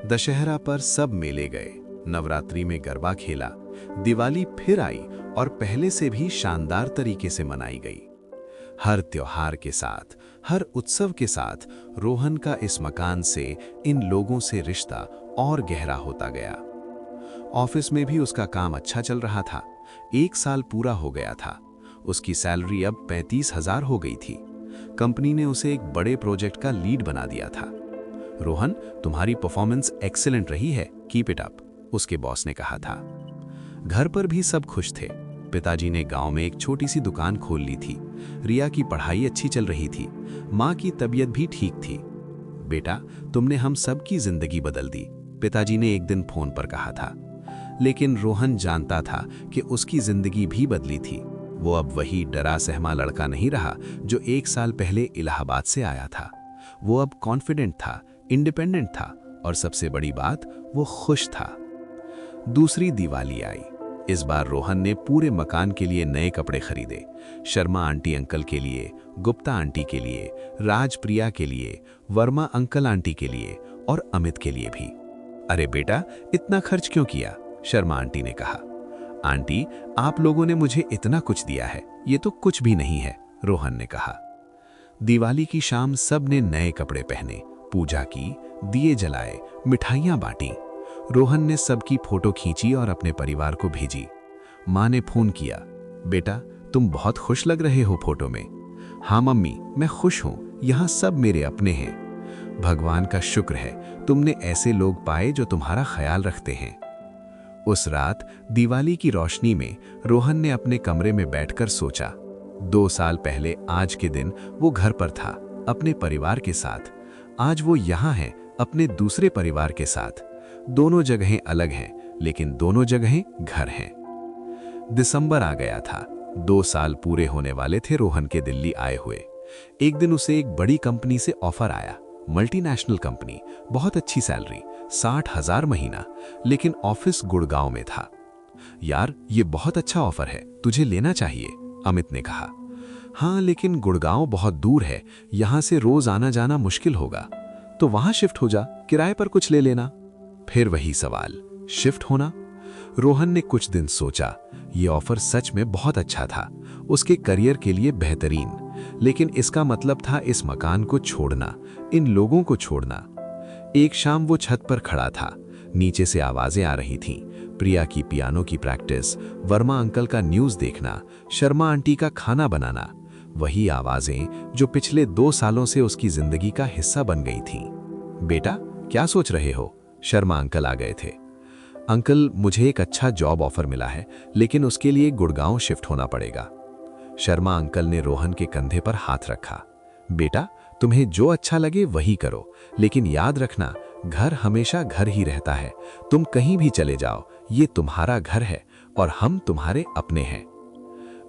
दशहरा पर सब मेले गए, नवरात्रि में गरबा खेला। दिवाली फिर आई और पहले से भी शानदार तरीके से मनाई गई। हर त्योहार के साथ, हर उत्सव के साथ रोहन का इस मकान से, इन लोगों से रिश्ता और गहरा होता गया। ऑफिस में भी उसका काम अच्छा चल रहा था। 1 साल पूरा हो गया था। उसकी सैलरी अब 35,000 हो गई थी। कंपनी ने उसे एक बड़े प्रोजेक्ट का लीड बना दिया था। रोहन, तुम्हारी परफॉर्मेंस एक्सीलेंट रही है, कीप इट अप, उसके बॉस ने कहा था। घर पर भी सब खुश थे। पिताजी ने गांव में एक छोटी सी दुकान खोल ली थी। रिया की पढ़ाई अच्छी चल रही थी। माँ की तबीयत भी ठीक थी। बेटा, तुमने हम सब की जिंदगी बदल दी, पिताजी ने एक दिन फोन पर कहा था। लेकिन रोहन जानता था कि उसकी जिंदगी भी बदली थी। वो अब वही डरा सहमा लड़का नहीं रहा जो 1 साल पहले इलाहाबाद से आया था। वो अब कॉन्फिडेंट था, इंडिपेंडेंट था और सबसे बड़ी बात, वो खुश था। दूसरी दिवाली आई। इस बार रोहन ने पूरे मकान के लिए नए कपड़े खरीदे। शर्मा आंटी अंकल के लिए, गुप्ता आंटी के लिए, राजप्रिया के लिए, वर्मा अंकल आंटी के लिए और अमित के लिए भी। अरे बेटा, इतना खर्च क्यों किया? शर्मा आंटी ने कहा। आंटी, आप लोगों ने मुझे इतना कुछ दिया है, ये तो कुछ भी नहीं है, रोहन ने कहा। दिवाली की शाम सब ने नए कपड़े पहने, पूजा की, दिए जलाए, मिठाइयां बांटी। रोहन ने सबकी फोटो खींची और अपने परिवार को भेजी। माँ ने फोन किया, बेटा तुम बहुत खुश लग रहे हो फोटो में। हाँ मम्मी, मैं खुश हूँ, यहाँ सब मेरे अपने हैं। भगवान का शुक्र है तुमने ऐसे लोग पाए जो तुम्हारा ख्याल रखते हैं। उस रात दिवाली की रोशनी में रोहन ने अपने कमरे में बैठकर सोचा। 2 साल पहले आज के दिन वो घर पर था, अपने परिवार के साथ। आज वो यहाँ है, अपने दूसरे परिवार के साथ। दोनों जगहें अलग हैं, लेकिन दोनों जगहें घर हैं। दिसंबर आ गया था। 2 साल पूरे होने वाले थे रोहन के दिल्ली आए हुए। एक दिन उसे एक बड़ी कंपनी से ऑफर आया, मल्टीनेशनल कंपनी, बहुत अच्छी सैलरी, 60,000 महीना, लेकिन ऑफिस गुड़गांव में था। यार, ये बहुत अच्छा ऑफर है, तुझे लेना चाहिए, अमित ने कहा। हाँ, लेकिन गुड़गांव बहुत दूर है, यहाँ से रोज आना जाना मुश्किल होगा। तो वहां शिफ्ट हो जा, किराए पर कुछ ले लेना। फिर वही सवाल, शिफ्ट होना? रोहन ने कुछ दिन सोचा। ये ऑफर सच में बहुत अच्छा था, उसके करियर के लिए बेहतरीन, लेकिन इसका मतलब था इस मकान को छोड़ना, इन लोगों को छोड़ना। एक शाम वो छत पर खड़ा था। नीचे से आवाजें आ रही थीं, प्रिया की पियानो की प्रैक्टिस, वर्मा अंकल का न्यूज़ देखना, शर्मा आंटी का खाना बनाना। वही आवाजें जो पिछले 2 सालों से उसकी जिंदगी का हिस्सा बन गई थीं। बेटा, क्या सोच रहे हो? शर्मा अंकल आ गए थे। अंकल, मुझे एक अच्छा जॉब ऑफर मिला है, लेकिन उसके लिए गुड़गांव शिफ्ट होना पड़ेगा। शर्मा अंकल ने रोहन के कंधे पर हाथ रखा। बेटा, तुम्हें जो अच्छा लगे वही करो, लेकिन याद रखना, घर हमेशा घर ही रहता है। तुम कहीं भी चले जाओ, ये तुम्हारा घर है और हम तुम्हारे अपने हैं।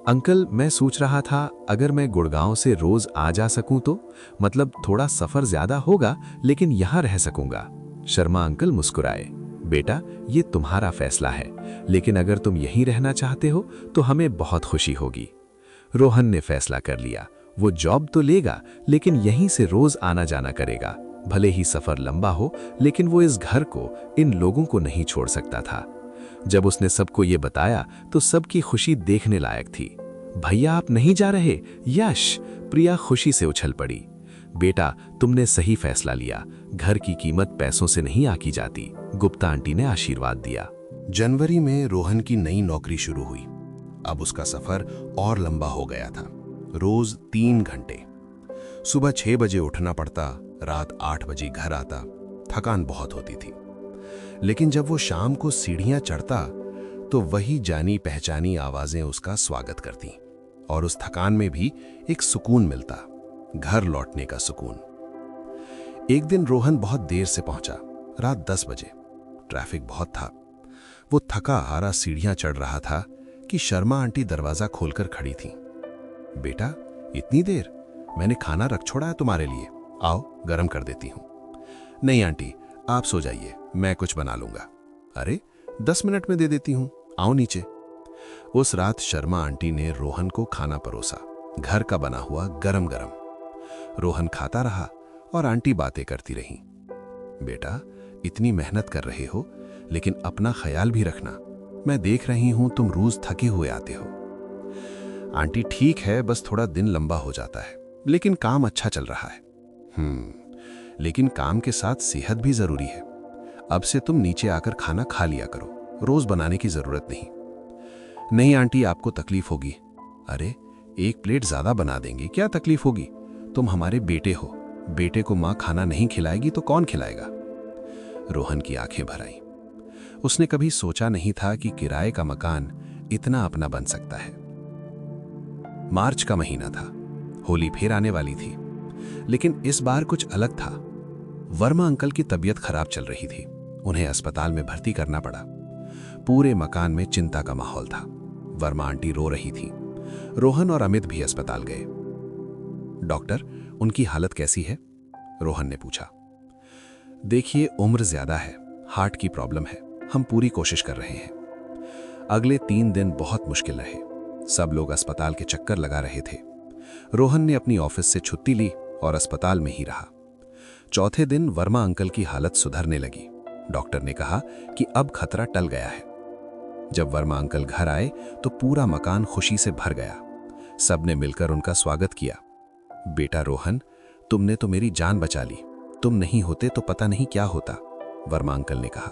अंकल, मैं सोच रहा था अगर मैं गुड़गांव से रोज आ जा सकूं तो, मतलब थोड़ा सफर ज्यादा होगा, लेकिन यहां रह सकूंगा। शर्मा अंकल मुस्कुराए। बेटा, ये तुम्हारा फैसला है, लेकिन अगर तुम यहीं रहना चाहते हो तो हमें बहुत खुशी होगी। रोहन ने फैसला कर लिया। वो जॉब तो लेगा, लेकिन यहीं से रोज आना जाना करेगा। भले ही सफर लंबा हो, लेकिन वो इस घर को, इन लोगों को नहीं छोड़ सकता था। जब उसने सबको ये बताया तो सबकी खुशी देखने लायक थी। भैया, आप नहीं जा रहे? यश! प्रिया खुशी से उछल पड़ी। बेटा, तुमने सही फैसला लिया। घर की कीमत पैसों से नहीं आकी जाती, गुप्ता आंटी ने आशीर्वाद दिया। जनवरी में रोहन की नई नौकरी शुरू हुई। अब उसका सफर और लंबा हो गया था। रोज 3 घंटे। सुबह 6 बजे उठना पड़ता, रात 8 बजे घर आता। थकान बहुत होती थी। लेकिन जब वो शाम को सीढ़ियां चढ़ता तो वही जानी पहचानी आवाजें उसका स्वागत करती और उस थकान में भी एक सुकून मिलता, घर लौटने का सुकून। एक दिन रोहन बहुत देर से पहुंचा, रात 10 बजे। ट्रैफिक बहुत था। वो थका हारा सीढ़ियां चढ़ रहा था कि शर्मा आंटी दरवाजा खोलकर खड़ी थी। बेटा, इतनी देर? मैंने खाना रख छोड़ा है तुम्हारे लिए, आओ गरम कर देती हूं। नहीं आंटी, आप सो जाइए, मैं कुछ बना लूंगा। अरे 10 मिनट में दे देती हूं, आओ नीचे। उस रात शर्मा आंटी ने रोहन को खाना परोसा, घर का बना हुआ गरम गरम। रोहन खाता रहा और आंटी बातें करती रही। बेटा, इतनी मेहनत कर रहे हो, लेकिन अपना ख्याल भी रखना। मैं देख रही हूं तुम रोज थके हुए आते हो। आंटी ठीक है, बस थोड़ा दिन लंबा हो जाता है, लेकिन काम अच्छा चल रहा है। लेकिन काम के साथ सेहत भी जरूरी है। अब से तुम नीचे आकर खाना खा लिया करो, रोज बनाने की जरूरत नहीं। नहीं आंटी, आपको तकलीफ होगी। अरे 1 प्लेट ज्यादा बना देंगे, क्या तकलीफ होगी? तुम हमारे बेटे हो, बेटे को मां खाना नहीं खिलाएगी तो कौन खिलाएगा? रोहन की आंखें भर आई। उसने कभी सोचा नहीं था कि किराए का मकान इतना अपना बन सकता है। मार्च का महीना था, होली फिर आने वाली थी, लेकिन इस बार कुछ अलग था। वर्मा अंकल की तबीयत खराब चल रही थी, उन्हें अस्पताल में भर्ती करना पड़ा। पूरे मकान में चिंता का माहौल था। वर्मा आंटी रो रही थी। रोहन और अमित भी अस्पताल गए। डॉक्टर, उनकी हालत कैसी है? रोहन ने पूछा। देखिए, उम्र ज्यादा है, हार्ट की प्रॉब्लम है, हम पूरी कोशिश कर रहे हैं। अगले 3 दिन बहुत मुश्किल रहे। सब लोग अस्पताल के चक्कर लगा रहे थे। रोहन ने अपनी ऑफिस से छुट्टी ली और अस्पताल में ही रहा। चौथे दिन वर्मा अंकल की हालत सुधरने लगी। डॉक्टर ने कहा कि अब खतरा टल गया है। जब वर्मा अंकल घर आए तो पूरा मकान खुशी से भर गया। सबने मिलकर उनका स्वागत किया। बेटा रोहन, तुमने तो मेरी जान बचा ली, तुम नहीं होते तो पता नहीं क्या होता, वर्मा अंकल ने कहा।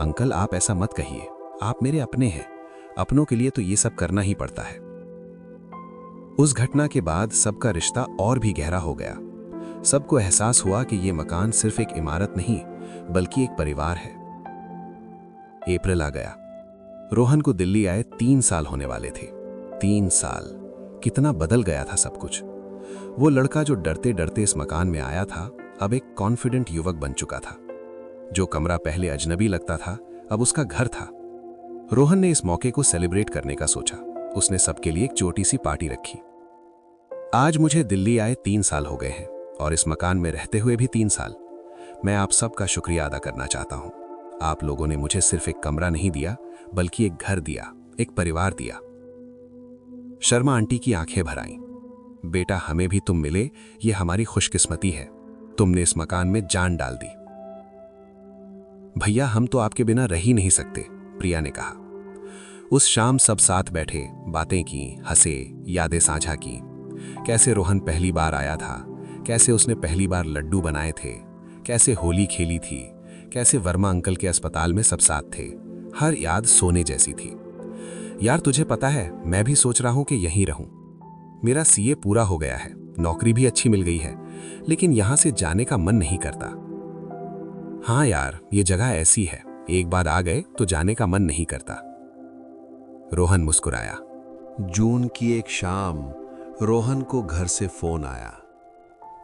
अंकल, आप ऐसा मत कहिए, आप मेरे अपने हैं, अपनों के लिए तो ये सब करना ही पड़ता है। उस घटना के बाद सबका रिश्ता और भी गहरा हो गया। सबको एहसास हुआ कि ये मकान सिर्फ एक इमारत नहीं, बल्कि एक परिवार है। अप्रैल आ गया। रोहन को दिल्ली आए 3 साल होने वाले थे। 3 साल, कितना बदल गया था सब कुछ। वो लड़का जो डरते डरते इस मकान में आया था, अब एक कॉन्फिडेंट युवक बन चुका था। जो कमरा पहले अजनबी लगता था, अब उसका घर था। रोहन ने इस मौके को सेलिब्रेट करने का सोचा। उसने सबके लिए एक छोटी सी पार्टी रखी। आज मुझे दिल्ली आए 3 साल हो गए हैं और इस मकान में रहते हुए भी 3 साल। मैं आप सबका शुक्रिया अदा करना चाहता हूं। आप लोगों ने मुझे सिर्फ एक कमरा नहीं दिया, बल्कि एक घर दिया, एक परिवार दिया। शर्मा आंटी की आंखें भर आईं। बेटा, हमें भी तुम मिले, ये हमारी खुशकिस्मती है। तुमने इस मकान में जान डाल दी। भैया, हम तो आपके बिना रह ही नहीं सकते, प्रिया ने कहा। उस शाम सब साथ बैठे, बातें की, हंसे, यादें साझा की। कैसे रोहन पहली बार आया था, कैसे उसने पहली बार लड्डू बनाए थे, कैसे होली खेली थी, कैसे वर्मा अंकल के अस्पताल में सब साथ थे। हर याद सोने जैसी थी। यार, तुझे पता है, मैं भी सोच रहा हूं कि यहीं रहूं। मेरा सीए पूरा हो गया है, नौकरी भी अच्छी मिल गई है, लेकिन यहां से जाने का मन नहीं करता। हाँ यार, ये जगह ऐसी है, एक बार आ गए तो जाने का मन नहीं करता। रोहन मुस्कुराया। जून की एक शाम रोहन को घर से फोन आया।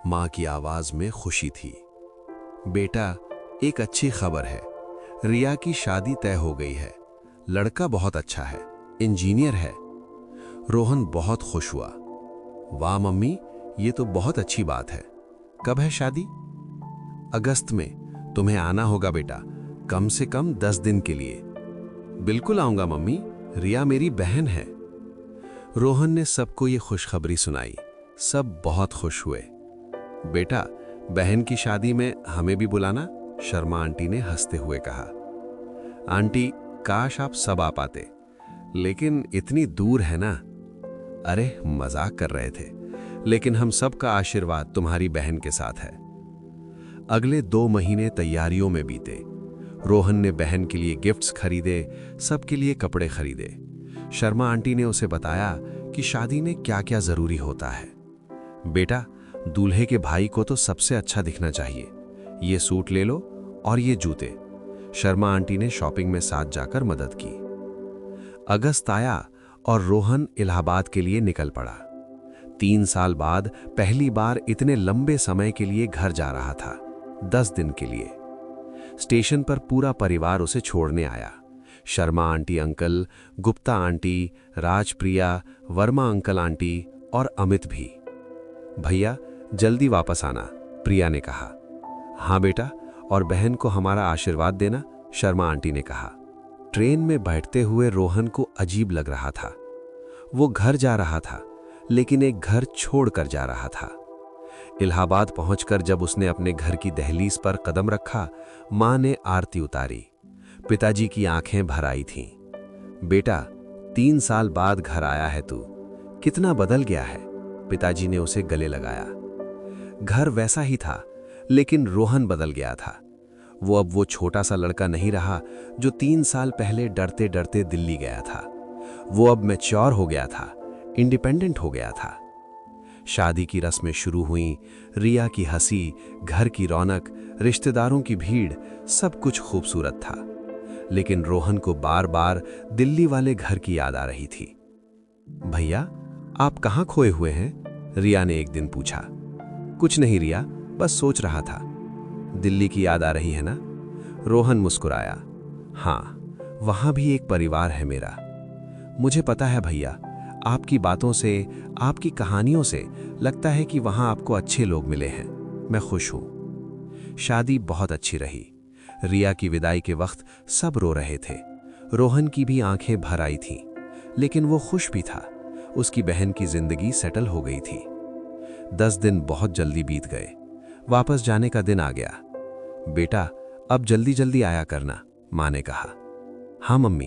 मां की आवाज में खुशी थी। बेटा, एक अच्छी खबर है, रिया की शादी तय हो गई है। लड़का बहुत अच्छा है, इंजीनियर है। रोहन बहुत खुश हुआ। वाह मम्मी, ये तो बहुत अच्छी बात है। कब है शादी? अगस्त में। तुम्हें आना होगा बेटा, कम से कम 10 दिन के लिए। बिल्कुल आऊंगा मम्मी, रिया मेरी बहन है। रोहन ने सबको ये खुशखबरी सुनाई। सब बहुत खुश हुए। बेटा, बहन की शादी में हमें भी बुलाना, शर्मा आंटी ने हंसते हुए कहा। आंटी, काश आप सब आ पाते, लेकिन इतनी दूर है ना। अरे मजाक कर रहे थे, लेकिन हम सबका आशीर्वाद तुम्हारी बहन के साथ है। अगले 2 महीने तैयारियों में बीते। रोहन ने बहन के लिए गिफ्ट्स खरीदे, सबके लिए कपड़े खरीदे। शर्मा आंटी ने उसे बताया कि शादी में क्या क्या जरूरी होता है। बेटा, दूल्हे के भाई को तो सबसे अच्छा दिखना चाहिए। ये सूट ले लो और ये जूते। शर्मा आंटी ने शॉपिंग में साथ जाकर मदद की। अगस्त आया और रोहन इलाहाबाद के लिए निकल पड़ा। 3 साल बाद पहली बार इतने लंबे समय के लिए घर जा रहा था, 10 दिन के लिए। स्टेशन पर पूरा परिवार उसे छोड़ने आया। Sharma aunty uncle, Gupta aunty, Rajpriya, Verma uncle aunty और अमित भी। भैया जल्दी वापस आना, प्रिया ने कहा। हाँ बेटा, और बहन को हमारा आशीर्वाद देना, शर्मा आंटी ने कहा। ट्रेन में बैठते हुए रोहन को अजीब लग रहा था। वो घर जा रहा था, लेकिन एक घर छोड़कर जा रहा था। इलाहाबाद पहुंचकर जब उसने अपने घर की दहलीज पर कदम रखा, मां ने आरती उतारी। पिताजी की आंखें भर आई थीं। बेटा, 3 साल बाद घर आया है तू, कितना बदल गया है, पिताजी ने उसे गले लगाया। घर वैसा ही था, लेकिन रोहन बदल गया था। वो छोटा सा लड़का नहीं रहा जो 3 साल पहले डरते डरते दिल्ली गया था। वो अब मैच्योर हो गया था, इंडिपेंडेंट हो गया था। शादी की रस्में शुरू हुईं, रिया की हंसी, घर की रौनक, रिश्तेदारों की भीड़, सब कुछ खूबसूरत था। लेकिन रोहन को बार बार दिल्ली वाले घर की याद आ रही थी। भैया, आप कहाँ खोए हुए हैं? रिया ने एक दिन पूछा। कुछ नहीं रिया, बस सोच रहा था। दिल्ली की याद आ रही है ना? रोहन मुस्कुराया। हाँ, वहां भी एक परिवार है मेरा। मुझे पता है भैया, आपकी बातों से, आपकी कहानियों से लगता है कि वहां आपको अच्छे लोग मिले हैं। मैं खुश हूं। शादी बहुत अच्छी रही। रिया की विदाई के वक्त सब रो रहे थे। रोहन की भी आंखें भर आई थीं, लेकिन वो खुश भी था। उसकी बहन की जिंदगी सेटल हो गई थी। 10 दिन बहुत जल्दी बीत गए। वापस जाने का दिन आ गया। बेटा, अब जल्दी जल्दी आया करना, माँ ने कहा। हाँ मम्मी,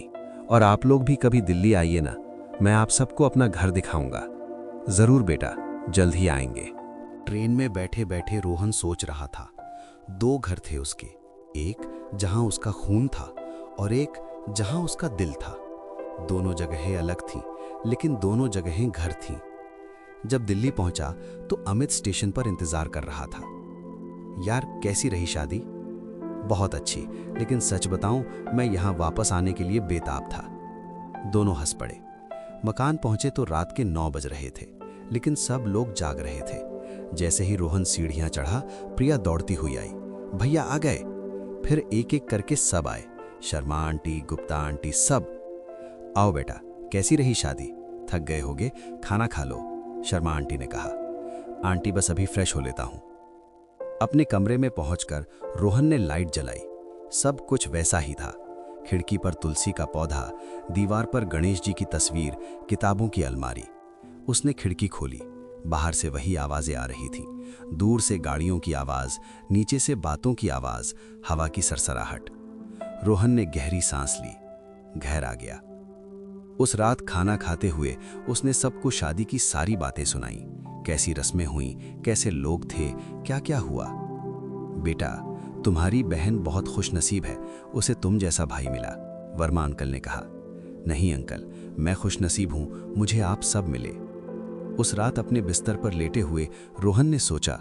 और आप लोग भी कभी दिल्ली आइए ना, मैं आप सबको अपना घर दिखाऊंगा। जरूर बेटा, जल्द ही आएंगे। ट्रेन में बैठे बैठे रोहन सोच रहा था। 2 घर थे उसके, एक जहां उसका खून था और एक जहां उसका दिल था। दोनों जगहें अलग थीं, लेकिन दोनों जगहें घर थीं। जब दिल्ली पहुंचा तो अमित स्टेशन पर इंतजार कर रहा था। यार, कैसी रही शादी? बहुत अच्छी, लेकिन सच बताऊं, मैं यहां वापस आने के लिए बेताब था। दोनों हंस पड़े। मकान पहुंचे तो रात के 9 बज रहे थे, लेकिन सब लोग जाग रहे थे। जैसे ही रोहन सीढ़ियां चढ़ा, प्रिया दौड़ती हुई आई। भैया आ गए। फिर एक एक करके सब आए, शर्मा आंटी, गुप्ता आंटी, सब। आओ बेटा, कैसी रही शादी? थक गए होगे, खाना खा लो, शर्मा आंटी ने कहा। आंटी, बस अभी फ्रेश हो लेता हूं। अपने कमरे में पहुंचकर रोहन ने लाइट जलाई। सब कुछ वैसा ही था। खिड़की पर तुलसी का पौधा, दीवार पर गणेश जी की तस्वीर, किताबों की अलमारी। उसने खिड़की खोली। बाहर से वही आवाजें आ रही थी। दूर से गाड़ियों की आवाज, नीचे से बातों की आवाज, हवा की सरसराहट। रोहन ने गहरी सांस ली। घर आ गया। उस रात खाना खाते हुए उसने सबको शादी की सारी बातें सुनाई। कैसी रस्में हुईं, कैसे लोग थे, क्या क्या हुआ। बेटा, तुम्हारी बहन बहुत खुशनसीब है, उसे तुम जैसा भाई मिला, वर्मा अंकल ने कहा। नहीं अंकल, मैं खुशनसीब हूं, मुझे आप सब मिले। उस रात अपने बिस्तर पर लेटे हुए रोहन ने सोचा,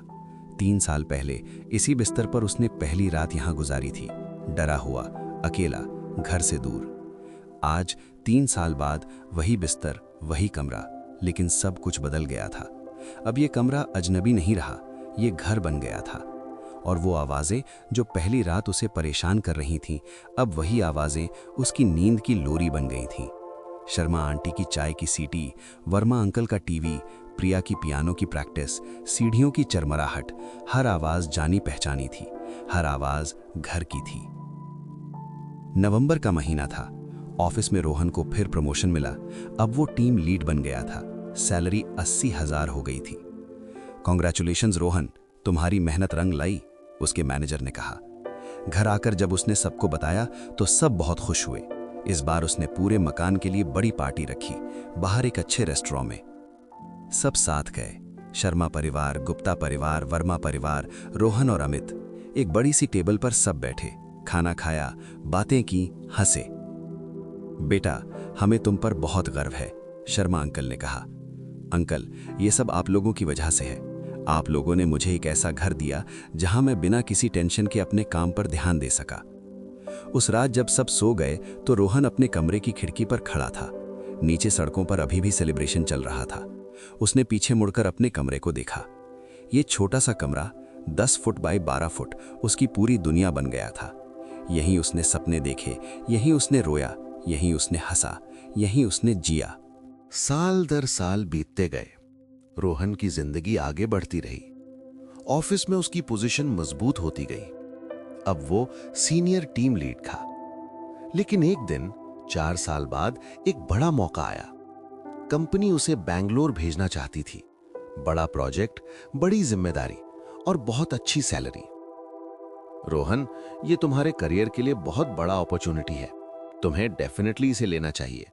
3 साल पहले इसी बिस्तर पर उसने पहली रात यहां गुजारी थी, डरा हुआ, अकेला, घर से दूर। आज 3 साल बाद वही बिस्तर, वही कमरा, लेकिन सब कुछ बदल गया था। अब ये कमरा अजनबी नहीं रहा, ये घर बन गया था। और वो आवाजें जो पहली रात उसे परेशान कर रही थीं, अब वही आवाजें उसकी नींद की लोरी बन गई थीं। शर्मा आंटी की चाय की सीटी, वर्मा अंकल का टीवी, प्रिया की पियानो की प्रैक्टिस, सीढ़ियों की चरमराहट, हर आवाज जानी पहचानी थी, हर आवाज घर की थी। नवंबर का महीना था। ऑफिस में रोहन को फिर प्रमोशन मिला। अब वो टीम लीड बन गया था। सैलरी 80,000 हो गई थी। कॉन्ग्रेचुलेशंस रोहन, तुम्हारी मेहनत रंग लाई, उसके मैनेजर ने कहा। घर आकर जब उसने सबको बताया तो सब बहुत खुश हुए। इस बार उसने पूरे मकान के लिए बड़ी पार्टी रखी, बाहर एक अच्छे रेस्टोरेंट में। सब साथ गए, शर्मा परिवार, गुप्ता परिवार, वर्मा परिवार, रोहन और अमित। एक बड़ी सी टेबल पर सब बैठे, खाना खाया, बातें की, हंसे। बेटा, हमें तुम पर बहुत गर्व है, शर्मा अंकल ने कहा। अंकल, ये सब आप लोगों की वजह से है। आप लोगों ने मुझे एक ऐसा घर दिया जहां मैं बिना किसी टेंशन के अपने काम पर ध्यान दे सका। उस रात जब सब सो गए तो रोहन अपने कमरे की खिड़की पर खड़ा था। नीचे सड़कों पर अभी भी सेलिब्रेशन चल रहा था। उसने पीछे मुड़कर अपने कमरे को देखा। ये छोटा सा कमरा 10 फुट बाय 12 फुट उसकी पूरी दुनिया बन गया था। यहीं उसने सपने देखे, यहीं उसने रोया, यहीं उसने हंसा, यहीं उसने जिया। साल दर साल बीतते गए। रोहन की जिंदगी आगे बढ़ती रही। ऑफिस में उसकी पोजीशन मजबूत होती गई। अब वो सीनियर टीम लीड था। लेकिन एक दिन 4 साल बाद एक बड़ा मौका आया। कंपनी उसे बेंगलोर भेजना चाहती थी। बड़ा प्रोजेक्ट, बड़ी जिम्मेदारी और बहुत अच्छी सैलरी। रोहन, ये तुम्हारे करियर के लिए बहुत बड़ा अपॉर्चुनिटी है। तुम्हें डेफिनेटली इसे लेना चाहिए,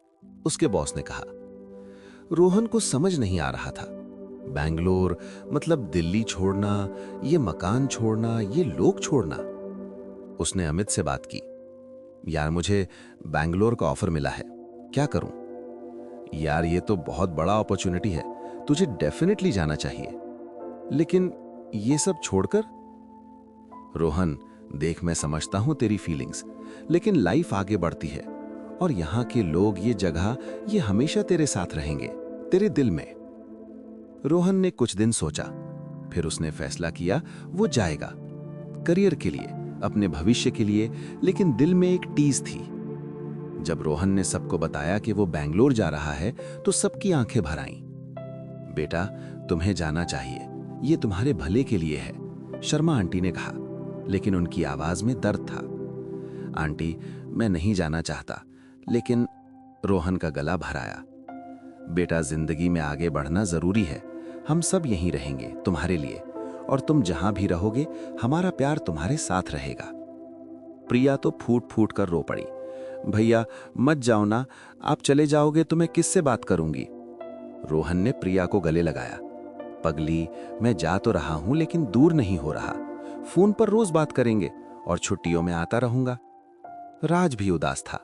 उसके बॉस ने कहा। रोहन को समझ नहीं आ रहा था। बेंगलोर मतलब दिल्ली छोड़ना, ये मकान छोड़ना, ये लोग छोड़ना। उसने अमित से बात की। यार, मुझे बेंगलोर का ऑफर मिला है, क्या करूं? यार, ये तो बहुत बड़ा अपॉर्चुनिटी है, तुझे डेफिनेटली जाना चाहिए। लेकिन ये सब छोड़कर? रोहन, देख, मैं समझता हूं तेरी फीलिंग्स, लेकिन लाइफ आगे बढ़ती है और यहाँ के लोग, ये जगह, ये हमेशा तेरे साथ रहेंगे, तेरे दिल में। रोहन ने कुछ दिन सोचा, फिर उसने फैसला किया वो जाएगा। करियर के लिए, अपने भविष्य के लिए, लेकिन दिल में एक टीज थी। जब रोहन ने सबको बताया कि वो बेंगलोर जा रहा है तो सबकी आंखें भर आईं। बेटा, तुम्हें जाना चाहिए, ये तुम्हारे भले के लिए है, शर्मा आंटी ने कहा, लेकिन उनकी आवाज में दर्द था। आंटी, मैं नहीं जाना चाहता, लेकिन रोहन का गला भर आया। बेटा, जिंदगी में आगे बढ़ना जरूरी है। हम सब यहीं रहेंगे तुम्हारे लिए, और तुम जहां भी रहोगे हमारा प्यार तुम्हारे साथ रहेगा। प्रिया तो फूट फूट कर रो पड़ी। भैया, मत जाओ ना, आप चले जाओगे तो मैं किससे बात करूंगी? रोहन ने प्रिया को गले लगाया। पगली, मैं जा तो रहा हूं, लेकिन दूर नहीं हो रहा। फोन पर रोज बात करेंगे और छुट्टियों में आता रहूंगा। राज भी उदास था।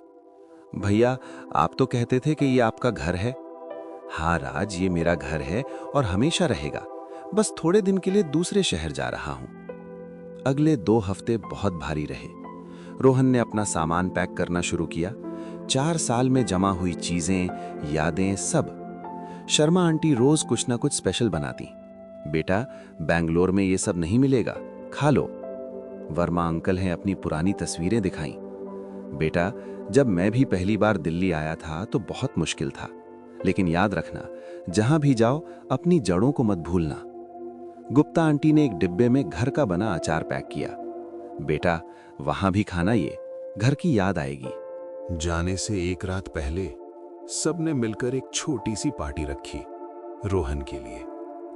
भैया, आप तो कहते थे कि ये आपका घर है। हाँ राज, ये मेरा घर है और हमेशा रहेगा। बस थोड़े दिन के लिए दूसरे शहर जा रहा हूं। अगले 2 हफ्ते बहुत भारी रहे। रोहन ने अपना सामान पैक करना शुरू किया। 4 साल में जमा हुई चीजें, यादें, सब। शर्मा आंटी रोज कुछ ना कुछ स्पेशल बनाती। बेटा, बेंगलोर में ये सब नहीं मिलेगा, खा लो। वर्मा अंकल हैं अपनी पुरानी तस्वीरें दिखाई। बेटा, जब मैं भी पहली बार दिल्ली आया था तो बहुत मुश्किल था, लेकिन याद रखना, जहां भी जाओ अपनी जड़ों को मत भूलना। गुप्ता आंटी ने एक डिब्बे में घर का बना अचार पैक किया। बेटा, वहां भी खाना, ये घर की याद आएगी। जाने से एक रात पहले सबने मिलकर एक छोटी सी पार्टी रखी, रोहन के लिए,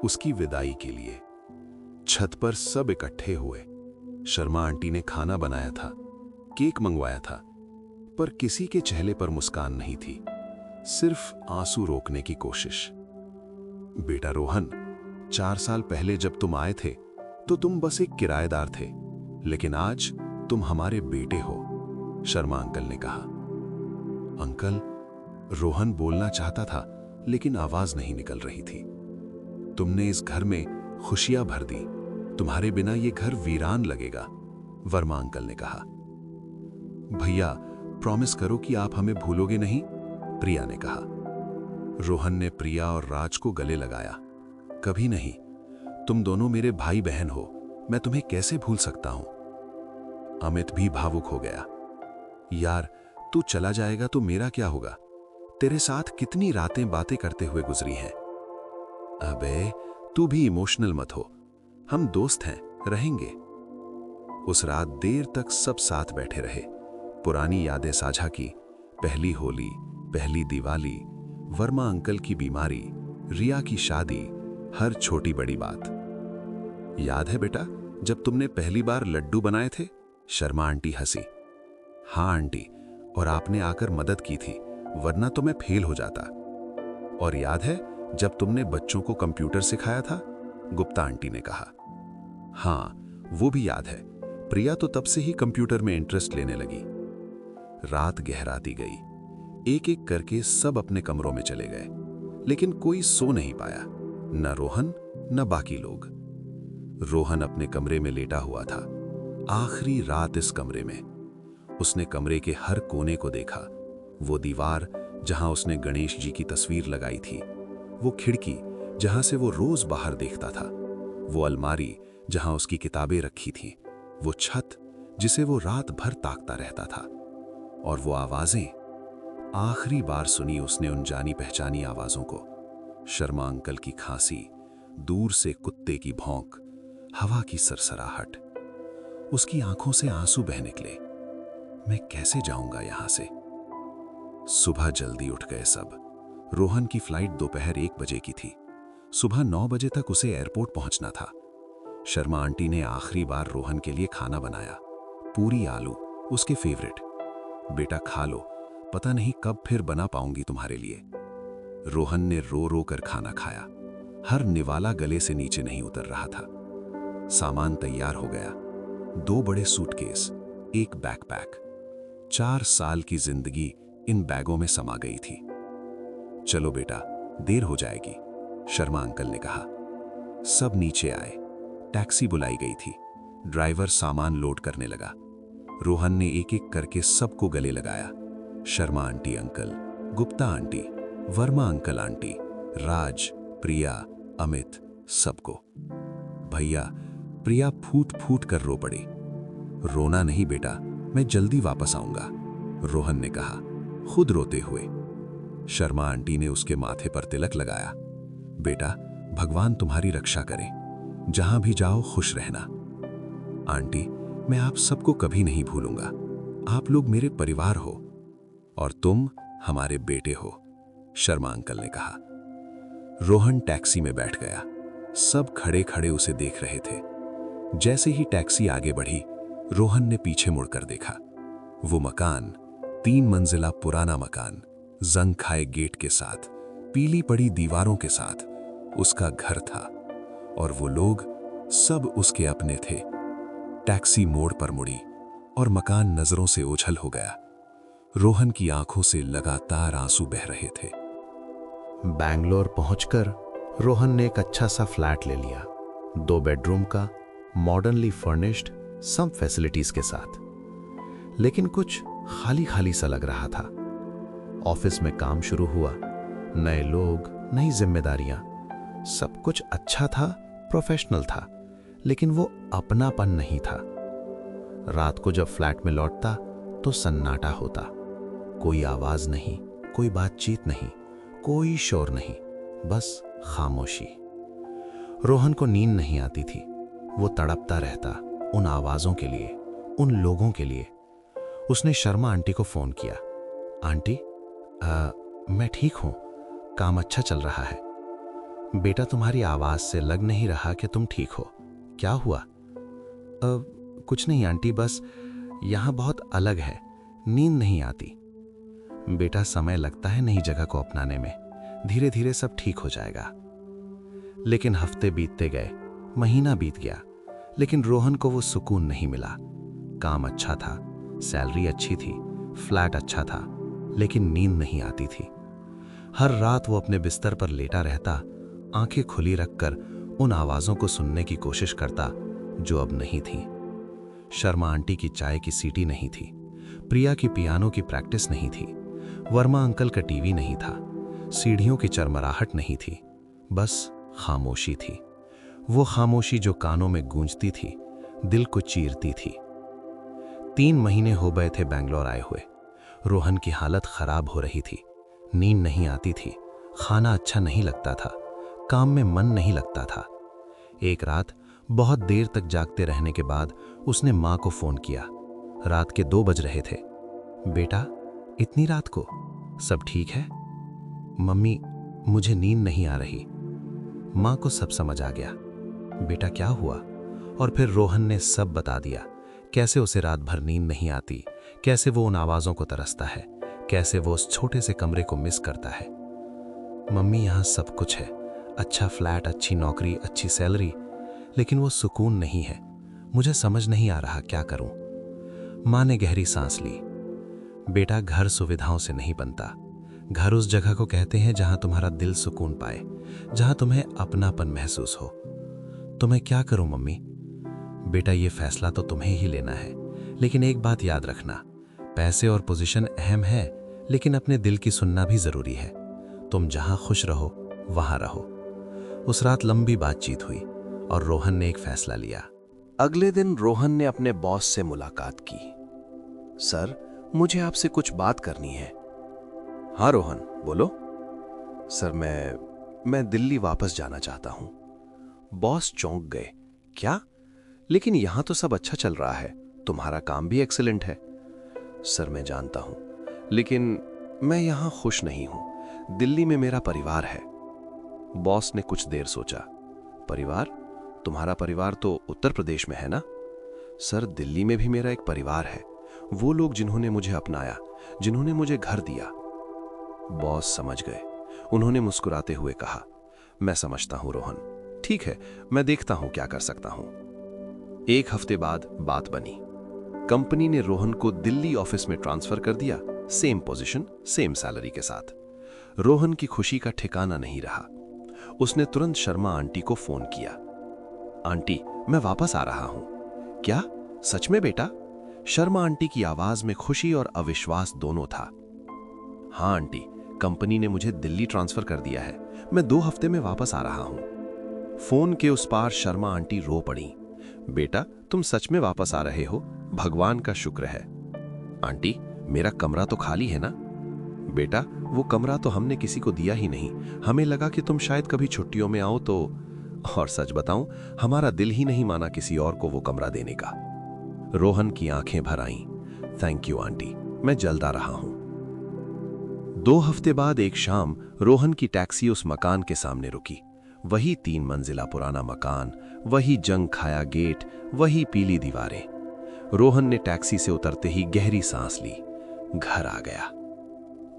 उसकी विदाई के लिए। छत पर सब इकट्ठे हुए। शर्मा आंटी ने खाना बनाया था, केक मंगवाया था, पर किसी के चेहरे पर मुस्कान नहीं थी, सिर्फ आंसू रोकने की कोशिश। बेटा रोहन, 4 साल पहले जब तुम आए थे तो तुम बस एक किराएदार थे, लेकिन आज तुम हमारे बेटे हो, शर्मा अंकल ने कहा। अंकल, रोहन बोलना चाहता था लेकिन आवाज नहीं निकल रही थी। तुमने इस घर में खुशियां भर दी, तुम्हारे बिना ये घर वीरान लगेगा, वर्मा अंकल ने कहा। भैया, प्रॉमिस करो कि आप हमें भूलोगे नहीं, प्रिया ने कहा। रोहन ने प्रिया और राज को गले लगाया। कभी नहीं, तुम दोनों मेरे भाई बहन हो, मैं तुम्हें कैसे भूल सकता हूं। अमित भी भावुक हो गया। यार, तू चला जाएगा तो मेरा क्या होगा? तेरे साथ कितनी रातें बातें करते हुए गुजरी हैं। अबे, तू भी इमोशनल मत हो, हम दोस्त हैं, रहेंगे। उस रात देर तक सब साथ बैठे रहे, पुरानी यादें साझा की। पहली होली, पहली दिवाली, वर्मा अंकल की बीमारी, रिया की शादी, हर छोटी बड़ी बात। याद है बेटा, जब तुमने पहली बार लड्डू बनाए थे? शर्मा आंटी हंसी। हाँ आंटी, और आपने आकर मदद की थी, वरना तो मैं फेल हो जाता। और याद है जब तुमने बच्चों को कंप्यूटर सिखाया था? गुप्ता आंटी ने कहा। हाँ, वो भी याद है। प्रिया तो तब से ही कंप्यूटर में इंटरेस्ट लेने लगी। रात गहराती गई। एक एक करके सब अपने कमरों में चले गए, लेकिन कोई सो नहीं पाया, न रोहन न बाकी लोग। रोहन अपने कमरे में लेटा हुआ था, आखिरी रात इस कमरे में। उसने कमरे के हर कोने को देखा। वो दीवार जहां उसने गणेश जी की तस्वीर लगाई थी, वो खिड़की जहां से वो रोज बाहर देखता था, वो अलमारी जहां उसकी किताबें रखी थीं, वो छत जिसे वो रात भर ताकता रहता था, और वो आवाजें। आखिरी बार सुनी उसने उन जानी पहचानी आवाजों को। शर्मा अंकल की खांसी, दूर से कुत्ते की भौंक, हवा की सरसराहट। उसकी आंखों से आंसू बह निकले। मैं कैसे जाऊंगा यहां से? सुबह जल्दी उठ गए सब। रोहन की फ्लाइट दोपहर 1 बजे की थी। सुबह 9 बजे तक उसे एयरपोर्ट पहुंचना था। शर्मा आंटी ने आखिरी बार रोहन के लिए खाना बनाया, पूरी आलू, उसके फेवरेट। बेटा खा लो, पता नहीं कब फिर बना पाऊंगी तुम्हारे लिए। रोहन ने रो रो कर खाना खाया। हर निवाला गले से नीचे नहीं उतर रहा था। सामान तैयार हो गया। 2 बड़े सूटकेस, 1 बैकपैक। 4 साल की जिंदगी इन बैगों में समा गई थी। चलो बेटा, देर हो जाएगी, शर्मा अंकल ने कहा। सब नीचे आए। टैक्सी बुलाई गई थी। ड्राइवर सामान लोड करने लगा। रोहन ने एक एक करके सबको गले लगाया। Sharma aunty uncle, Gupta aunty, Verma uncle aunty, Raj, Priya, Amit, सबको। भैया, प्रिया फूट फूट कर रो पड़ी। रोना नहीं बेटा, मैं जल्दी वापस आऊंगा, रोहन ने कहा, खुद रोते हुए। शर्मा आंटी ने उसके माथे पर तिलक लगाया। बेटा, भगवान तुम्हारी रक्षा करे, जहां भी जाओ खुश रहना। आंटी, मैं आप सबको कभी नहीं भूलूंगा। आप लोग मेरे परिवार हो और तुम हमारे बेटे हो, शर्मा अंकल ने कहा। रोहन टैक्सी में बैठ गया। सब खड़े खड़े उसे देख रहे थे। जैसे ही टैक्सी आगे बढ़ी, रोहन ने पीछे मुड़कर देखा। वो मकान, 3 मंजिला पुराना मकान, जंग खाए गेट के साथ, पीली पड़ी दीवारों के साथ, उसका घर था। और वो लोग सब उसके अपने थे। टैक्सी मोड़ पर मुड़ी और मकान नजरों से ओझल हो गया। रोहन की आंखों से लगातार आंसू बह रहे थे। बैंगलोर पहुंचकर रोहन ने एक अच्छा सा फ्लैट ले लिया, 2 बेडरूम का, मॉडर्नली फर्निश्ड, सब फैसिलिटीज के साथ। लेकिन कुछ खाली खाली सा लग रहा था। ऑफिस में काम शुरू हुआ, नए लोग, नई जिम्मेदारियां, सब कुछ अच्छा था, प्रोफेशनल था, लेकिन वो अपनापन नहीं था। रात को जब फ्लैट में लौटता तो सन्नाटा होता। कोई आवाज नहीं, कोई बातचीत नहीं, कोई शोर नहीं, बस खामोशी। रोहन को नींद नहीं आती थी। वो तड़पता रहता उन आवाजों के लिए, उन लोगों के लिए। उसने शर्मा आंटी को फोन किया। आंटी, मैं ठीक हूं, काम अच्छा चल रहा है। बेटा, तुम्हारी आवाज से लग नहीं रहा कि तुम ठीक हो। क्या हुआ? कुछ नहीं आंटी, बस यहां बहुत अलग है, नींद नहीं आती। बेटा, समय लगता है नई जगह को अपनाने में, धीरे धीरे सब ठीक हो जाएगा। लेकिन हफ्ते बीतते गए, महीना बीत गया, लेकिन रोहन को वो सुकून नहीं मिला। काम अच्छा था, सैलरी अच्छी थी, फ्लैट अच्छा था, लेकिन नींद नहीं आती थी। हर रात वो अपने बिस्तर पर लेटा रहता, आंखें खुली रखकर उन आवाजों को सुनने की कोशिश करता जो अब नहीं थी। शर्मा आंटी की चाय की सीटी नहीं थी, प्रिया की पियानो की प्रैक्टिस नहीं थी, वर्मा अंकल का टीवी नहीं था, सीढ़ियों की चरमराहट नहीं थी, बस खामोशी थी। वो खामोशी जो कानों में गूंजती थी, दिल को चीरती थी। 3 महीने हो गए थे बैंगलोर आए हुए। रोहन की हालत खराब हो रही थी, नींद नहीं आती थी, खाना अच्छा नहीं लगता था, काम में मन नहीं लगता था। एक रात बहुत देर तक जागते रहने के बाद उसने माँ को फोन किया। रात के 2 बज रहे थे। बेटा, इतनी रात को सब ठीक है? मम्मी, मुझे नींद नहीं आ रही। माँ को सब समझ आ गया। बेटा, क्या हुआ? और फिर रोहन ने सब बता दिया, कैसे उसे रात भर नींद नहीं आती, कैसे वो उन आवाजों को तरसता है, कैसे वो उस छोटे से कमरे को मिस करता है। मम्मी, यहाँ सब कुछ है, अच्छा फ्लैट, अच्छी नौकरी, अच्छी सैलरी, लेकिन वो सुकून नहीं है। मुझे समझ नहीं आ रहा क्या करूं। माँ ने गहरी सांस ली। बेटा, घर सुविधाओं से नहीं बनता। घर उस जगह को कहते हैं जहां तुम्हारा दिल सुकून पाए, जहां तुम्हें अपनापन महसूस हो। तो मैं क्या करूं मम्मी? बेटा, ये फैसला तो तुम्हें ही लेना है, लेकिन एक बात याद रखना, पैसे और पोजीशन अहम है, लेकिन अपने दिल की सुनना भी जरूरी है। तुम जहां खुश रहो वहां रहो। उस रात लंबी बातचीत हुई और रोहन ने एक फैसला लिया। अगले दिन रोहन ने अपने बॉस से मुलाकात की। सर, मुझे आपसे कुछ बात करनी है। हाँ रोहन, बोलो। सर, मैं दिल्ली वापस जाना चाहता हूं। बॉस चौंक गए। क्या? लेकिन यहां तो सब अच्छा चल रहा है, तुम्हारा काम भी एक्सीलेंट है। सर, मैं जानता हूं, लेकिन मैं यहां खुश नहीं हूं। दिल्ली में मेरा परिवार है। बॉस ने कुछ देर सोचा। परिवार? तुम्हारा परिवार तो उत्तर प्रदेश में है ना? सर, दिल्ली में भी मेरा एक परिवार है। वो लोग जिन्होंने मुझे अपनाया, जिन्होंने मुझे घर दिया। बॉस समझ गए। उन्होंने मुस्कुराते हुए कहा, मैं समझता हूं रोहन। ठीक है, मैं देखता हूं क्या कर सकता हूं। एक हफ्ते बाद बात बनी। कंपनी ने रोहन को दिल्ली ऑफिस में ट्रांसफर कर दिया, सेम पोजीशन, सेम सैलरी के साथ। रोहन की खुशी का ठिकाना नहीं रहा। उसने तुरंत शर्मा आंटी को फोन किया। आंटी, मैं वापस आ रहा हूं। क्या? सच में बेटा? शर्मा आंटी की आवाज में खुशी और अविश्वास दोनों था। हाँ आंटी, कंपनी ने मुझे दिल्ली ट्रांसफर कर दिया है। मैं 2 हफ्ते में वापस आ रहा हूं। फोन के उस पार शर्मा आंटी रो पड़ी। बेटा, तुम सच में वापस आ रहे हो? भगवान का शुक्र है। आंटी, मेरा कमरा तो खाली है ना? बेटा, वो कमरा तो हमने किसी को दिया ही नहीं। हमें लगा कि तुम शायद कभी छुट्टियों में आओ तो। और सच बताऊं, हमारा दिल ही नहीं माना किसी और को वो कमरा देने का। रोहन की आंखें भर आईं। थैंक यू आंटी, मैं जल्द आ रहा हूं। 2 हफ्ते बाद एक शाम रोहन की टैक्सी उस मकान के सामने रुकी। वही 3 मंजिला पुराना मकान, वही जंग खाया गेट, वही पीली दीवारें। रोहन ने टैक्सी से उतरते ही गहरी सांस ली। घर आ गया।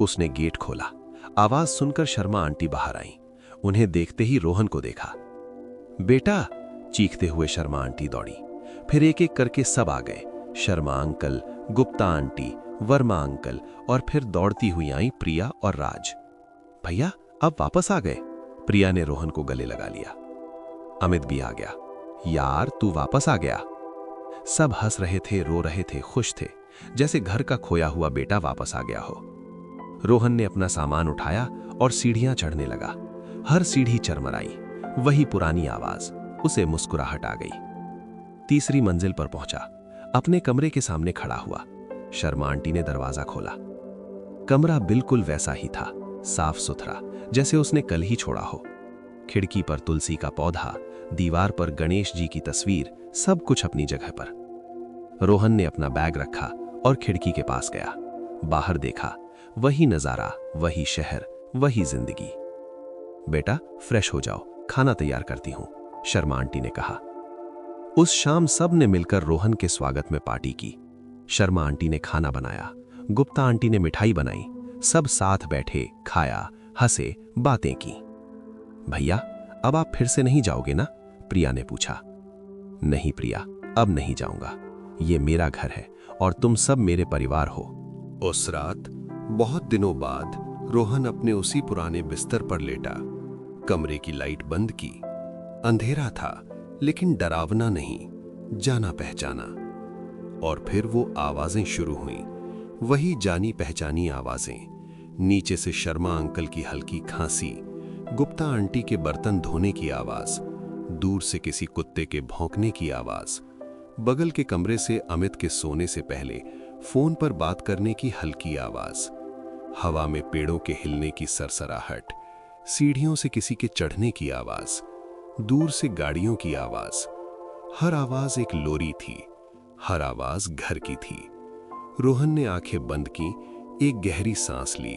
उसने गेट खोला। आवाज सुनकर शर्मा आंटी बाहर आईं। उन्हें देखते ही रोहन को देखा। बेटा, चीखते हुए शर्मा आंटी दौड़ी। फिर एक एक करके सब आ गए। Sharma uncle, Gupta aunty, Verma uncle, और फिर दौड़ती हुई आई प्रिया और राज। भैया, अब वापस आ गए? प्रिया ने रोहन को गले लगा लिया। अमित भी आ गया। यार, तू वापस आ गया। सब हंस रहे थे, रो रहे थे, खुश थे, जैसे घर का खोया हुआ बेटा वापस आ गया हो। रोहन ने अपना सामान उठाया और सीढ़ियां चढ़ने लगा। हर सीढ़ी चरमराई। वही पुरानी आवाज। उसे मुस्कुराहट आ गई। तीसरी मंजिल पर पहुंचा। अपने कमरे के सामने खड़ा हुआ। शर्मा आंटी ने दरवाजा खोला। कमरा बिल्कुल वैसा ही था, साफ सुथरा, जैसे उसने कल ही छोड़ा हो। खिड़की पर तुलसी का पौधा, दीवार पर गणेश जी की तस्वीर, सब कुछ अपनी जगह पर। रोहन ने अपना बैग रखा और खिड़की के पास गया। बाहर देखा। वही नजारा, वही शहर, वही जिंदगी। बेटा, फ्रेश हो जाओ, खाना तैयार करती हूं, शर्मा आंटी ने कहा। उस शाम सब ने मिलकर रोहन के स्वागत में पार्टी की। शर्मा आंटी ने खाना बनाया, गुप्ता आंटी ने मिठाई बनाई। सब साथ बैठे, खाया, हंसे, बातें की। भैया, अब आप फिर से नहीं जाओगे ना? प्रिया ने पूछा। नहीं प्रिया, अब नहीं जाऊंगा। ये मेरा घर है और तुम सब मेरे परिवार हो। उस रात बहुत दिनों बाद रोहन अपने उसी पुराने बिस्तर पर लेटा। कमरे की लाइट बंद की। अंधेरा था, लेकिन डरावना नहीं, जाना पहचाना। और फिर वो आवाजें शुरू हुईं, वही जानी पहचानी आवाजें। नीचे से शर्मा अंकल की हल्की खांसी, गुप्ता आंटी के बर्तन धोने की आवाज, दूर से किसी कुत्ते के भौंकने की आवाज, बगल के कमरे से अमित के सोने से पहले फोन पर बात करने की हल्की आवाज, हवा में पेड़ों के हिलने की सरसराहट, सीढ़ियों से किसी के चढ़ने की आवाज, दूर से गाड़ियों की आवाज। हर आवाज एक लोरी थी, हर आवाज घर की थी। रोहन ने आंखें बंद की, एक गहरी सांस ली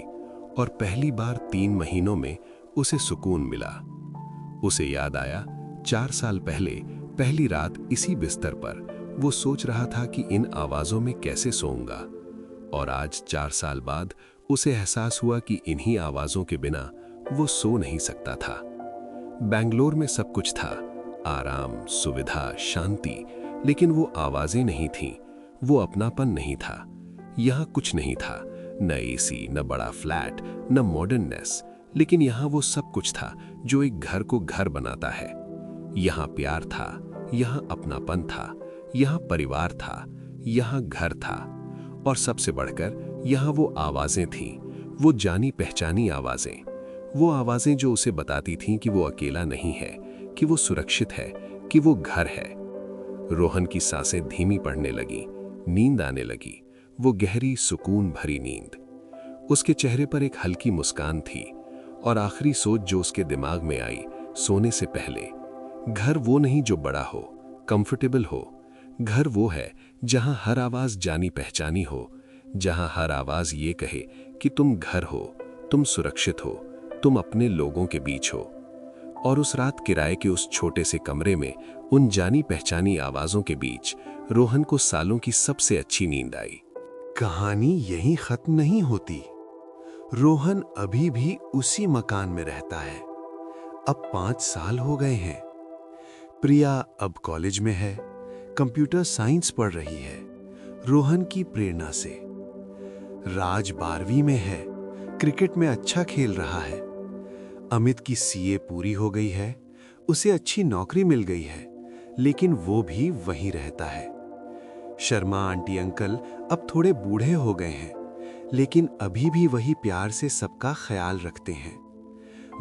और पहली बार 3 महीनों में उसे सुकून मिला। उसे याद आया 4 साल पहले पहली रात इसी बिस्तर पर वो सोच रहा था कि इन आवाजों में कैसे सोऊंगा, और आज 4 साल बाद उसे एहसास हुआ कि इन्हीं आवाजों के बिना वो सो नहीं सकता था। बेंगलोर में सब कुछ था, आराम, सुविधा, शांति, लेकिन वो आवाजें नहीं थीं, वो अपनापन नहीं था। यहाँ कुछ नहीं था, न एसी, न बड़ा फ्लैट, न मॉडर्ननेस, लेकिन यहाँ वो सब कुछ था जो एक घर को घर बनाता है। यहाँ प्यार था, यहाँ अपनापन था, यहाँ परिवार था, यहाँ घर था। और सबसे बढ़कर यहाँ वो आवाजें थीं, वो जानी पहचानी आवाजें, वो आवाजें जो उसे बताती थीं कि वो अकेला नहीं है, कि वो सुरक्षित है, कि वो घर है। रोहन की सांसें धीमी पड़ने लगी, नींद आने लगी, वो गहरी सुकून भरी नींद। उसके चेहरे पर एक हल्की मुस्कान थी और आखिरी सोच जो उसके दिमाग में आई सोने से पहले, घर वो नहीं जो बड़ा हो, कंफर्टेबल हो। घर वो है जहां हर आवाज जानी पहचानी हो, जहां हर आवाज ये कहे कि तुम घर हो, तुम सुरक्षित हो, तुम अपने लोगों के बीच हो। और उस रात किराए के उस छोटे से कमरे में उन जानी पहचानी आवाजों के बीच रोहन को सालों की सबसे अच्छी नींद आई। कहानी यहीं खत्म नहीं होती। रोहन अभी भी उसी मकान में रहता है। अब 5 साल हो गए हैं। प्रिया अब कॉलेज में है, कंप्यूटर साइंस पढ़ रही है, रोहन की प्रेरणा से। राज 12वीं में है, क्रिकेट में अच्छा खेल रहा है। अमित की सीए पूरी हो गई है, उसे अच्छी नौकरी मिल गई है, लेकिन वो भी वहीं रहता है। शर्मा आंटी अंकल अब थोड़े बूढ़े हो गए हैं, लेकिन अभी भी वही प्यार से सबका ख्याल रखते हैं।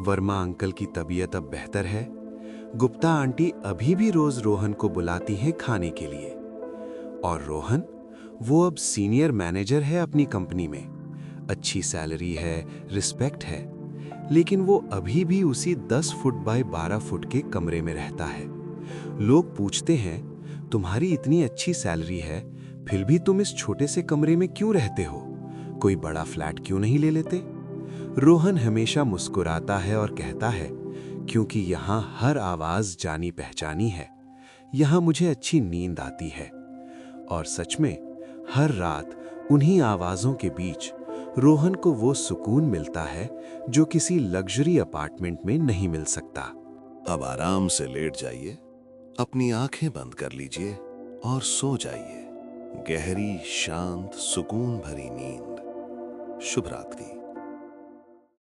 वर्मा अंकल की तबीयत अब बेहतर है। गुप्ता आंटी अभी भी रोज रोहन को बुलाती हैं खाने के लिए। और रोहन, वो अब सीनियर मैनेजर है अपनी कंपनी में। अच्छी सैलरी है, रिस्पेक्ट है, लेकिन वो अभी भी उसी 10 फुट बाय 12 फुट के कमरे में रहता है। लोग पूछते हैं, तुम्हारी इतनी अच्छी सैलरी है, फिर भी तुम इस छोटे से कमरे में क्यों रहते हो? कोई बड़ा फ्लैट क्यों नहीं ले लेते? रोहन हमेशा मुस्कुराता है और कहता है, क्योंकि यहाँ हर आवाज जानी पहचानी है, यहाँ मुझे अच्छी नींद आती है। और सच में हर रात उन्हीं आवाजों के बीच रोहन को वो सुकून मिलता है जो किसी लग्जरी अपार्टमेंट में नहीं मिल सकता। अब आराम से लेट जाइए, अपनी आंखें बंद कर लीजिए और सो जाइए। गहरी, शांत, सुकून भरी नींद। शुभ रात्रि।